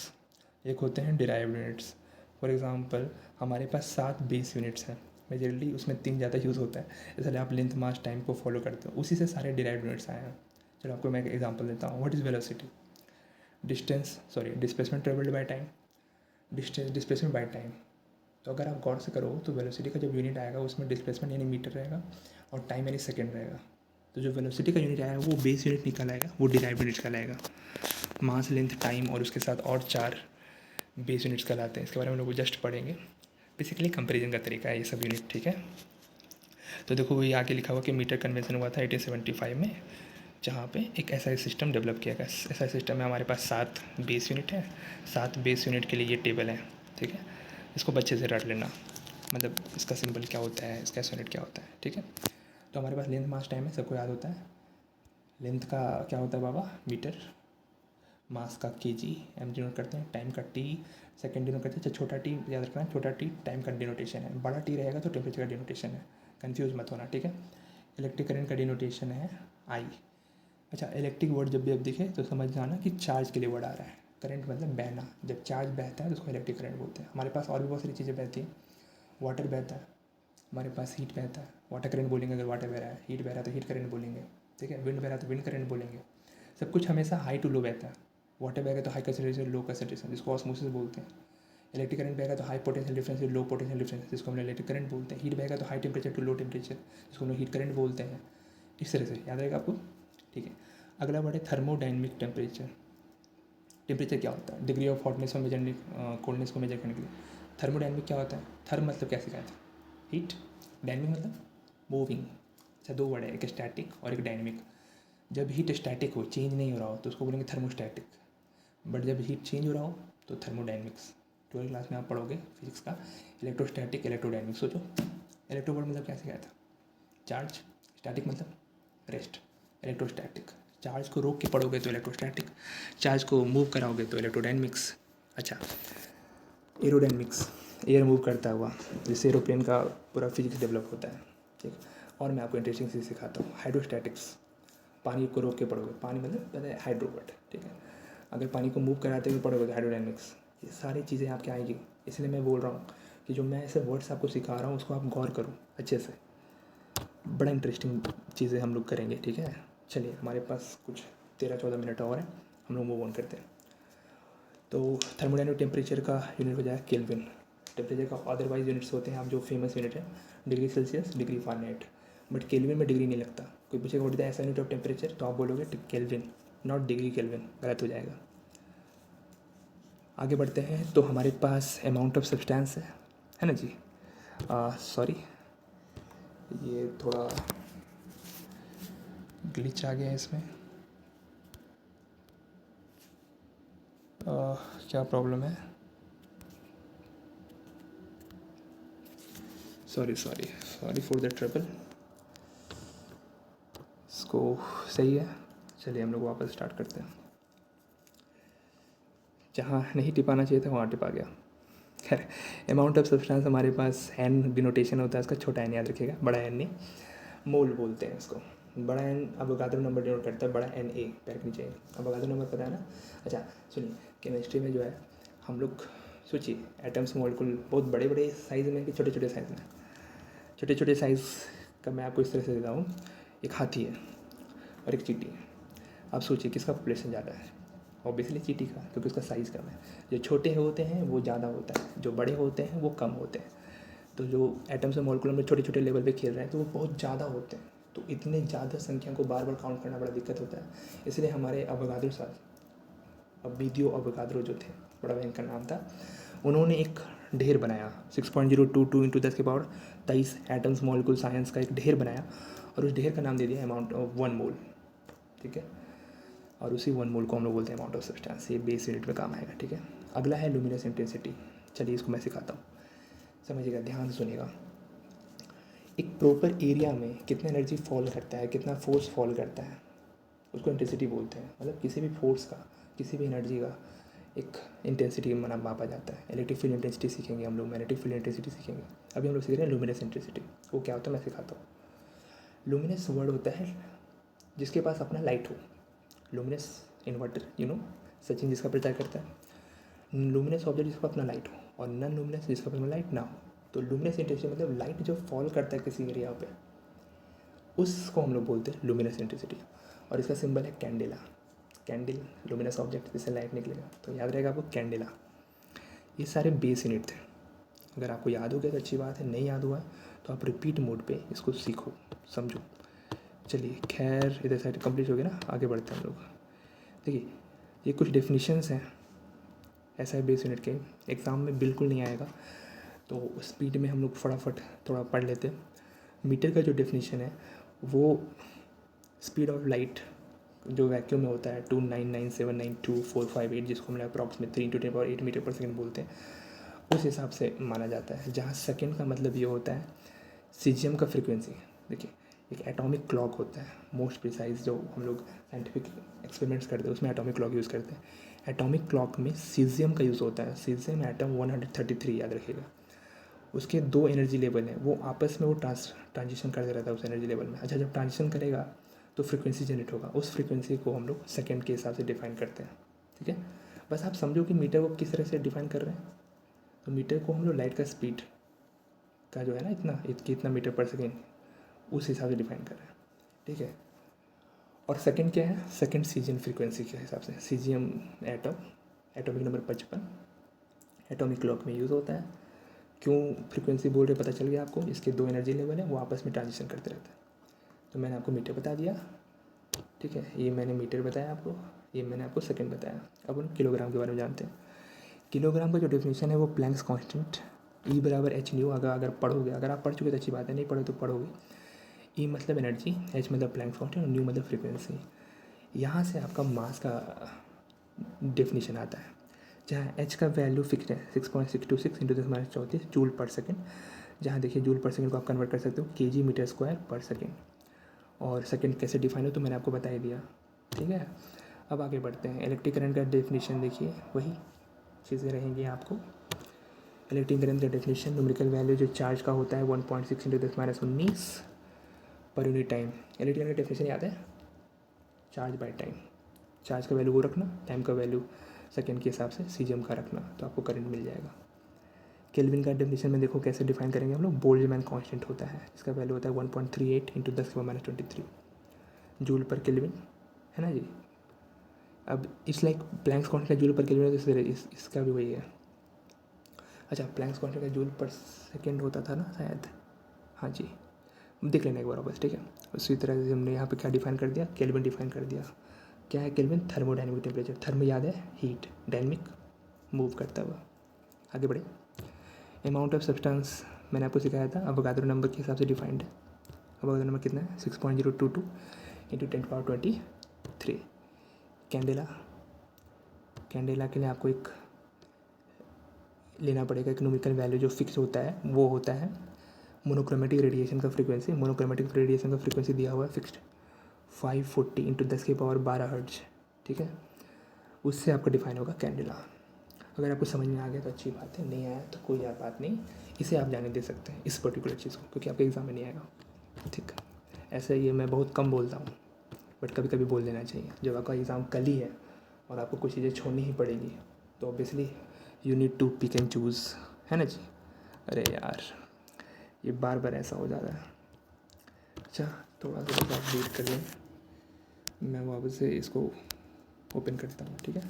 एक होते हैं डिराइव्ड यूनिट्स। फॉर एग्जांपल हमारे पास 7 बेस यूनिट्स हैं, मेजरली उसमें 3 ज़्यादा यूज़ होता है, इसलिए आप लेंथ मास टाइम को फॉलो करते हो, उसी से सारे डिराइव्ड यूनिट्स आए हैं। चलो आपको मैं एक एग्जांपल देता हूँ। What is velocity? Displacement travelled by time, displacement by time. तो अगर आप गौर से करो तो वेलोसिटी का जब यूनिट आएगा उसमें डिस्प्लेसमेंट यानी मीटर रहेगा और टाइम यानी सेकंड रहेगा। तो जो वेलोसिटी का यूनिट आएगा वो बेस यूनिट निकल आएगा, वो डिराइव्ड यूनिट कहलाएगा। मास, लेंथ, टाइम और उसके साथ और 4 बेस यूनिट्स कहलाते हैं। इसके बारे में हम लोग जस्ट पढ़ेंगे। बेसिकली कंपेरिजन का तरीका है ये सब यूनिट, ठीक है। तो देखो वही आगे लिखा हुआ कि मीटर कन्वेंशन हुआ था 1875 में, जहाँ पे एक एसआई सिस्टम डेवलप किया गया। एसआई सिस्टम में हमारे पास 7 बेस यूनिट है। 7 बेस यूनिट के लिए ये टेबल है, ठीक है। इसको बच्चे से रट लेना, मतलब इसका सिंबल क्या होता है, इसका यूनिट क्या होता है, ठीक है। तो हमारे पास लेंथ मास टाइम है, सबको याद होता है। लेंथ का क्या होता है बाबा? मीटर। मास का केजी, एम डिनोट करते हैं। टाइम का टी, सेकेंड डिनोट करते हैं। छोटा टी याद रखना, छोटा टी टाइम का डिनोटेशन है, बड़ा टी रहेगा तो टेम्परेचर का डिनोटेशन है, कंफ्यूज मत होना, ठीक है। इलेक्ट्रिक करंट का डिनोटेशन है आई। अच्छा, इलेक्ट्रिक वर्ड जब भी आप दिखे तो समझ जाना कि चार्ज के लिए वर्ड आ रहा है। करंट मतलब बहना, जब चार्ज बहता है तो उसको इलेक्ट्रिक करंट बोलते हैं। हमारे पास और भी बहुत सारी चीज़ें बहती हैं। वाटर बहता है, हमारे पास हीट बहता है, वाटर करंट बोलेंगे अगर वाटर बह रहा है। हीट बह रहा है तो हीट करंट बोलेंगे, ठीक है। विंड बह रहा है तो विंड करंट बोलेंगे। सब कुछ हमेशा हाई टू लो बहता है। वाटर बहेगा तो हाई कंसंट्रेशन, लो कंसंट्रेशन, जिसको ऑस्मोसिस बोलते हैं। इलेक्ट्रिक करंट बहेगा तो high potential difference, low potential difference, जिसको हम इलेक्ट्रिक करंट बोलते हैं। हीट बहेगा तो high temperature to low temperature, जिसको हम लोग हीट करंट बोलते हैं। इस तरह से याद रहेगा आपको, ठीक है। अगला वर्ड है थर्मोडाइनमिक टेम्परेचर। टेम्परेचर क्या होता है? डिग्री ऑफ हॉटनेस और मेजरने कोल्डनेस को मेजर करने के लिए। थर्मोडाइनमिक क्या होता है? थर्म मतलब क्या सिखाया था? हीट। डायनमिक मतलब मूविंग। अच्छा, 2 वर्ड है, एक स्टैटिक और एक डायनमिक। जब हीट स्टैटिक हो, चेंज नहीं हो रहा हो, तो उसको बोलेंगे थर्मोस्टैटिक। बट जब हीट चेंज हो रहा हो तो थर्मोडाइनमिक्स। 12th क्लास में आप पढ़ोगे फिजिक्स का इलेक्ट्रोस्टैटिक, इलेक्ट्रोडाइनमिक्स। सोचो, इलेक्ट्रो वर्ड मतलब क्या सिखाया था? चार्ज। स्टैटिक मतलब रेस्ट, इलेक्ट्रोस्टैटिक। चार्ज को रोक के पढ़ोगे तो इलेक्ट्रोस्टैटिक, चार्ज को मूव कराओगे तो इलेक्ट्रोडाइनमिक्स। अच्छा, एरोडाइनमिक्स, एयर मूव करता हुआ, जिससे एरोप्लेन का पूरा फिजिक्स डेवलप होता है, ठीक। और मैं आपको इंटरेस्टिंग चीज़ सिखाता हूँ, हाइड्रोस्टैटिक्स। पानी को रोक के पढ़ोगे, पानी मतलब पता है हाइड्रो वर्ड, ठीक है। अगर पानी को मूव कराते हुए पढ़ोगे तो हाइड्रोडाइनमिक्स। ये सारी चीज़ें आपके आएंगी, इसलिए मैं बोल रहा हूँ कि जो मैं ऐसे वर्ड्स आपको सिखा रहा हूँ उसको आप गौर करो अच्छे से। बड़ा इंटरेस्टिंग चीज़ें हम लोग करेंगे, ठीक है। चलिए, हमारे पास कुछ 13-14 मिनट और हैं, हम लोग मूव ऑन करते हैं। तो थर्मोडाइनमिक टेम्परेचर का यूनिट हो जाएगा केल्विन। टेम्परेचर का अदरवाइज यूनिट्स होते हैं, आप जो फेमस यूनिट है degree Celsius, degree Fahrenheit. But kelvin में डिग्री नहीं लगता। कोई पूछेगा व्हाट इज द ऐसा यूनिट ऑफ टेम्परेचर, तो आप बोलोगे केल्विन, नॉट डिग्री केल्विन, गलत हो जाएगा। आगे बढ़ते हैं। तो हमारे पास अमाउंट ऑफ सब्सटेंस है ना जी। सॉरी, ये थोड़ा ग्लिच आ गया है इसमें। क्या प्रॉब्लम है? Sorry for the trouble. इसको सही है। चलिए हम लोग वापस स्टार्ट करते हैं। जहाँ नहीं टिपाना चाहिए था वहाँ टिपा गया। खैर, अमाउंट ऑफ सब्सटेंस हमारे पास एन डिनोटेशन होता है इसका, छोटा एन याद रखिएगा, बड़ा एन नहीं, मोल बोलते हैं इसको। बड़ा एन अवोगाद्रो नंबर डिनोट करता है, बड़ा एन ए पैर के नीचे अवोगाद्रो नंबर पता है ना। अच्छा सुनिए, केमिस्ट्री में जो है हम लोग सोचिए एटम्स मॉलिक्यूल बहुत बड़े बड़े साइज़ में कि छोटे छोटे साइज़ में। छोटे छोटे साइज़ का मैं आपको इस तरह से देता हूँ, एक हाथी है और एक चींटी है। आप सोचिए किसका पॉपुलेशन ज़्यादा है? ऑब्वियसली चींटी का, क्योंकि उसका साइज़ कम है। जो छोटे होते हैं वो ज़्यादा होता है, जो बड़े होते हैं वो कम होते हैं। तो जो एटम्स और मॉलिक्यूल में छोटे छोटे लेवल पे खेल रहे हैं तो वो बहुत ज़्यादा होते हैं। तो इतने ज़्यादा संख्या को बार बार काउंट करना बड़ा दिक्कत होता है। इसलिए हमारे अवोगाद्रो साहब, अबीदियो अवोगाद्रो जो थे, बड़ा भयंकर नाम था, उन्होंने एक ढेर बनाया 6.022 इंटू 10⁻23 एटम्स मॉलिक्यूल साइंस का एक ढेर बनाया और उस ढेर का नाम दे दिया अमाउंट ऑफ 1 मोल, ठीक है। और उसी 1 मोल को हम लोग बोलते हैं अमाउंट ऑफ सब्सटेंस। ये बेस यूनिट में काम आएगा, ठीक है। अगला है लुमिनस इंटेंसिटी। चलिए इसको मैं सिखाता हूँ, समझिएगा, ध्यान से सुनिएगा। एक प्रॉपर एरिया में कितना एनर्जी फॉल करता है, कितना फोर्स फॉल करता है, उसको इंटेंसिटी बोलते हैं। मतलब किसी भी फोर्स का, किसी भी एनर्जी का एक इंटेंसिटी मापा जाता है। इलेक्ट्रिक फील्ड इंटेंसिटी सीखेंगे हम लोग, मैग्नेटिक फील्ड इंटेंसिटी सीखेंगे। अभी हम लोग सीख रहे हैं लुमिनस इंटेंसिटी। वो क्या होता है मैं सिखाता हूँ। लुमिनस वर्ड होता है जिसके पास अपना लाइट हो। लुमिनस इन्वर्टर, सचिन जिसका प्रचार करता है। लुमिनस ऑब्जेक्ट जिसका अपना लाइट हो और नॉन लुमिनस जिसका अपना लाइट ना हो। तो लुमिनस इंटेंसिटी मतलब लाइट जो फॉल करता है किसी एरिया पे, उसको हम लोग बोलते हैं लुमिनस इंटेंसिटी। और इसका सिंबल है कैंडेला। कैंडल लुमिनस ऑब्जेक्ट जिससे लाइट निकलेगा, तो याद रहेगा आपको कैंडेला। ये सारे बेस यूनिट थे। अगर आपको याद हो गया तो अच्छी बात है, नहीं याद हुआ तो आप रिपीट मोड पे इसको सीखो, समझो। चलिए खैर, इधर साइड कंप्लीट हो गया ना, आगे बढ़ते हैं हम लोग। देखिए ये कुछ डेफिनेशंस हैं ऐसा है बेस यूनिट के, एग्ज़ाम में बिल्कुल नहीं आएगा, तो स्पीड में हम लोग फटाफट थोड़ा पढ़ लेते हैं। मीटर का जो डेफिनेशन है वो स्पीड ऑफ लाइट जो वैक्यूम में होता है 299792458, जिसको हम लोग अप्रॉक्सीमेट 3 × 10⁸ मीटर पर सेकेंड बोलते हैं, उस हिसाब से माना जाता है। जहाँ सेकेंड का मतलब ये होता है सीजियम का फ्रीक्वेंसी। देखिए एक एटॉमिक क्लॉक होता है, मोस्ट प्रिसाइज जो हम लोग साइंटिफिक एक्सपेरिमेंट्स करते हैं उसमें एटॉमिक क्लॉक यूज़ करते हैं। एटॉमिक क्लॉक में सीजियम का यूज़ होता है। सीजियम एटम 133, याद रखिएगा। उसके 2 एनर्जी लेवल हैं, वो आपस में वो ट्रांजिशन करते रहता है उस एनर्जी लेवल में। अच्छा, जब ट्रांजिशन करेगा तो फ्रीक्वेंसी जनरेट होगा, उस फ्रीक्वेंसी को हम लोग सेकेंड के हिसाब से डिफाइन करते हैं, ठीक है। बस आप समझो कि मीटर को किस तरह से डिफाइन कर रहे हैं। तो मीटर को हम लोग लाइट का स्पीड का जो है ना इतना मीटर पर सेकेंड, उस हिसाब से डिफाइन कर रहे हैं, ठीक है। और सेकेंड क्या है, सेकेंड सीजियम फ्रीक्वेंसी के हिसाब से। Caesium atom, atomic number 55 atomic clock में यूज़ होता है। क्यों फ्रीक्वेंसी बोल रहे पता चल गया आपको, इसके 2 एनर्जी लेवल हैं, वो आपस में ट्रांजिशन करते रहते हैं। तो मैंने आपको मीटर बता दिया, ठीक है, ये मैंने मीटर बताया आपको, ये मैंने आपको सेकंड बताया। अब हम किलोग्राम के बारे में जानते हैं। किलोग्राम का जो डेफिनेशन है वो प्लैंक्स कांस्टेंट E = h/न्यू। अगर पढ़ोगे, अगर आप पढ़ चुके तो अच्छी बात है, नहीं पढ़ो तो पढ़ोगे। E मतलब एनर्जी, h मतलब प्लैंक्स कांस्टेंट और न्यू मतलब फ्रीक्वेंसी। यहाँ से आपका मास का डेफिनेशन आता है, जहाँ h का वैल्यू फिक्स है 6.626 × 10⁻34 जूल पर सेकेंड। जहाँ देखिए जूल पर सेकेंड को आप कन्वर्ट कर सकते हो kg मीटर स्क्वायर पर सेकेंड। और सेकेंड कैसे डिफाइन हो तो मैंने आपको बता ही दिया, ठीक है। अब आगे बढ़ते हैं। इलेक्ट्रिक करंट का डेफिनेशन देखिए, वही चीज़ें रहेंगी आपको। इलेक्ट्रिक करंट का डेफिनेशन, न्यूमेरिकल वैल्यू जो चार्ज का होता है 1.6 × 10⁻19 per unit time. Electric current का डेफिनेशन याद है, चार्ज बाय टाइम। चार्ज का वैल्यू वो रखना, टाइम का वैल्यू सेकेंड के हिसाब से सीजियम का रखना, तो आपको करंट मिल जाएगा। केल्विन का डेफिनेशन में देखो कैसे डिफाइन करेंगे हम लोग। बोल्ट्जमैन कांस्टेंट होता है, इसका वैल्यू होता है 1.38 × 10⁻23 जूल पर केल्विन, है ना जी। अब इस लाइक प्लैंक्स कांस्टेंट का जूल पर केल्विन है, इसका भी वही है। अच्छा, प्लैंक्स कांस्टेंट का जूल पर सेकेंड होता था ना शायद, हाँ जी, देख लेना एक बार वापस, ठीक है। उसी तरह से हमने यहाँ पे क्या डिफाइन कर दिया, केल्विन डिफाइन कर दिया। क्या है केल्विन, थर्मोडायनेमिक टेम्परेचर। थर्म याद है हीट, डायनेमिक मूव करता हुआ। आगे बढ़े। अमाउंट ऑफ सब्सटेंस मैंने आपको सिखाया था, अवोगाद्रो नंबर के हिसाब से डिफाइंड है। अवोगाद्रो नंबर कितना है, 6.022 × 10⁻23। कैंडेला, कैंडेला के लिए आपको एक लेना पड़ेगा, एक न्यूमेरिकल वैल्यू जो फिक्स होता है, वो होता है मोनोक्रोमेटिक रेडिएशन का फ्रीक्वेंसी। मोनोक्रोमेटिक रेडिएशन का फ्रीक्वेंसी दिया हुआ है फिक्स्ड 540 × 10⁻12 हर्ट्ज, ठीक है। उससे आपका डिफाइन होगा कैंडेला। अगर आपको समझ में आ गया तो अच्छी बात है, नहीं आया तो कोई बात नहीं, इसे आप जाने दे सकते हैं इस पर्टिकुलर चीज़ को, क्योंकि आपके एग्ज़ाम में नहीं आएगा, ठीक। ऐसे ये मैं बहुत कम बोलता हूँ, बट कभी कभी बोल देना चाहिए। जब आपका एग्ज़ाम कल ही है और आपको कुछ चीज़ें छोड़नी ही पड़ेगी, तो obviously you need to pick and choose, है ना जी। अरे यार, ये बार बार ऐसा हो जाता है। अच्छा, थोड़ा सा आप वेट कर लें, मैं वापस से इसको ओपन करता हूँ, ठीक है।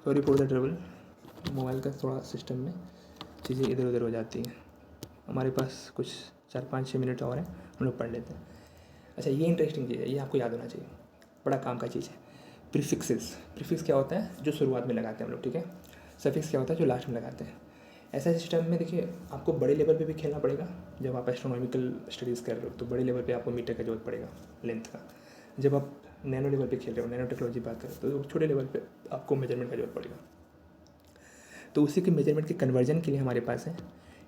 Sorry for the trouble, mobile का थोड़ा सिस्टम में चीज़ें इधर उधर हो जाती हैं। हमारे पास कुछ 4-5-6 मिनट और हैं, हम लोग पढ़ लेते हैं। अच्छा, ये इंटरेस्टिंग चीज़ है, ये आपको याद होना चाहिए, बड़ा काम का चीज़ है। प्रीफिक्सेस, प्रीफिक्स क्या होता है, जो शुरुआत में लगाते हैं हम लोग, ठीक है। सफिक्स क्या होता है, जो लास्ट में लगाते हैं। ऐसा सिस्टम में देखिए आपको बड़े लेवल पे भी खेलना पड़ेगा। जब आप एस्ट्रोनॉमिकल स्टडीज़ कर रहे हो तो बड़े लेवल पे आपको मीटर का जरूरत पड़ेगा, लेंथ का। जब आप नैनो लेवल पे खेल रहे हो, नैनो टेक्नोलॉजी बात करें तो छोटे लेवल पे आपको मेजरमेंट का जरूरत पड़ेगा। तो उसी के मेजरमेंट के कन्वर्जन के लिए हमारे पास है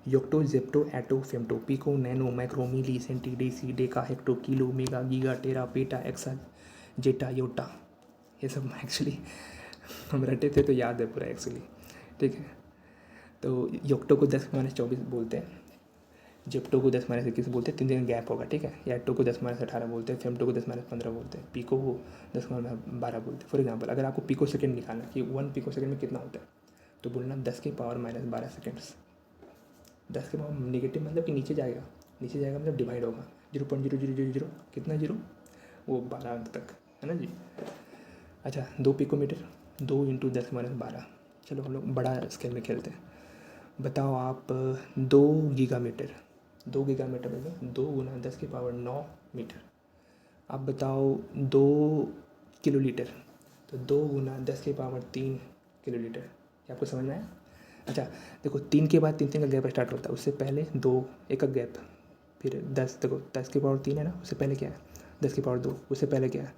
yocto, zepto, atto, femto, pico, nano, micro, milli, centi, deci, deca, hecto, kilo, mega, giga, tera, peta, exa, zetta, yotta. ये सब एक्चुअली हम रटे थे तो याद है पूरा एक्चुअली, ठीक है। तो योक्टो को 10⁻24 बोलते हैं, जेप्टो को 10⁻21 बोलते हैं, 3 दिन गैप होगा, ठीक है। एटो को 10⁻18 बोलते हैं, फेम्टो को 10⁻15 बोलते हैं, पिको को 10⁻12 बोलते हैं। फॉर एग्जाम्पल अगर आपको पिको सेकेंड निकालना कि 1 पिको सेकेंड में कितना होता है, तो बोलना 10⁻12 सेकेंड्स। 10 के पावर नेगेटिव मतलब कि नीचे जाएगा मतलब डिवाइड होगा 0.0000 कितना जीरो, वो 12 अंक तक, है ना जी। अच्छा 2 पिकोमीटर, 2 × 10⁻12। चलो हम लोग बड़ा स्केल में खेलते हैं। बताओ आप 2 गीगामीटर, 2 गीगामीटर मतलब 2 × 10⁻9 मीटर। आप बताओ 2 किलोलीटर, तो 2 × 10⁻3 किलोलीटर। क्या आपको समझ में आया? अच्छा देखो 3 के बाद 3 का गैप स्टार्ट होता है, उससे पहले 2 एक का गैप, फिर 10, देखो 10⁻3 है ना, उससे पहले क्या है 10⁻2, उससे पहले क्या है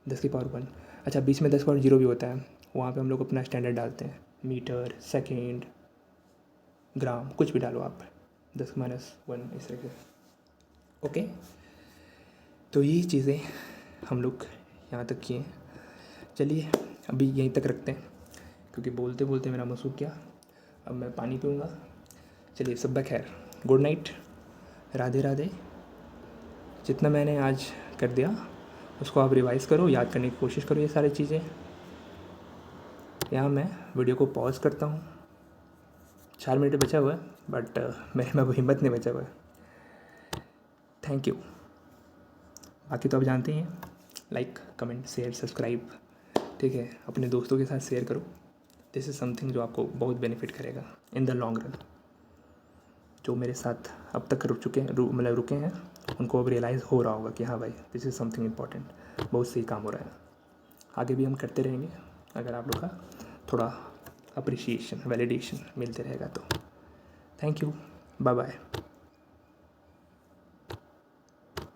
10⁻1। अच्छा बीच में 10⁻0 भी होता है, वहाँ पे हम लोग अपना स्टैंडर्ड डालते हैं, मीटर, सेकेंड, ग्राम, कुछ भी डालो आप, 10⁻1 इस तरह से। ओके तो ये चीज़ें हम लोग यहाँ तक किए। चलिए अभी यहीं तक रखते हैं क्योंकि बोलते बोलते मेरा मुँह सूख गया। अब मैं पानी पीऊँगा। चलिए सब खैर, गुड नाइट, राधे राधे। जितना मैंने आज कर दिया उसको आप रिवाइज़ करो, याद करने की कोशिश करो ये सारी चीज़ें। यहाँ मैं वीडियो को पॉज करता हूँ, 4 मिनट बचा हुआ है बट मेरे में वो हिम्मत नहीं बचा हुआ है। Thank you. बाकी तो आप जानते ही हैं, लाइक, कमेंट, शेयर, सब्सक्राइब, ठीक है। अपने दोस्तों के साथ शेयर करो। दिस इज़ समथिंग जो आपको बहुत बेनिफिट करेगा इन द लॉन्ग रन। जो मेरे साथ अब तक रुके हैं उनको अब रियलाइज़ हो रहा होगा कि हाँ भाई दिस इज़ समथिंग इम्पॉर्टेंट, बहुत सही काम हो रहा है। आगे भी हम करते रहेंगे अगर आप लोग का थोड़ा अप्रिशिएशन, वैलिडेशन मिलते रहेगा तो। Thank you, bye bye.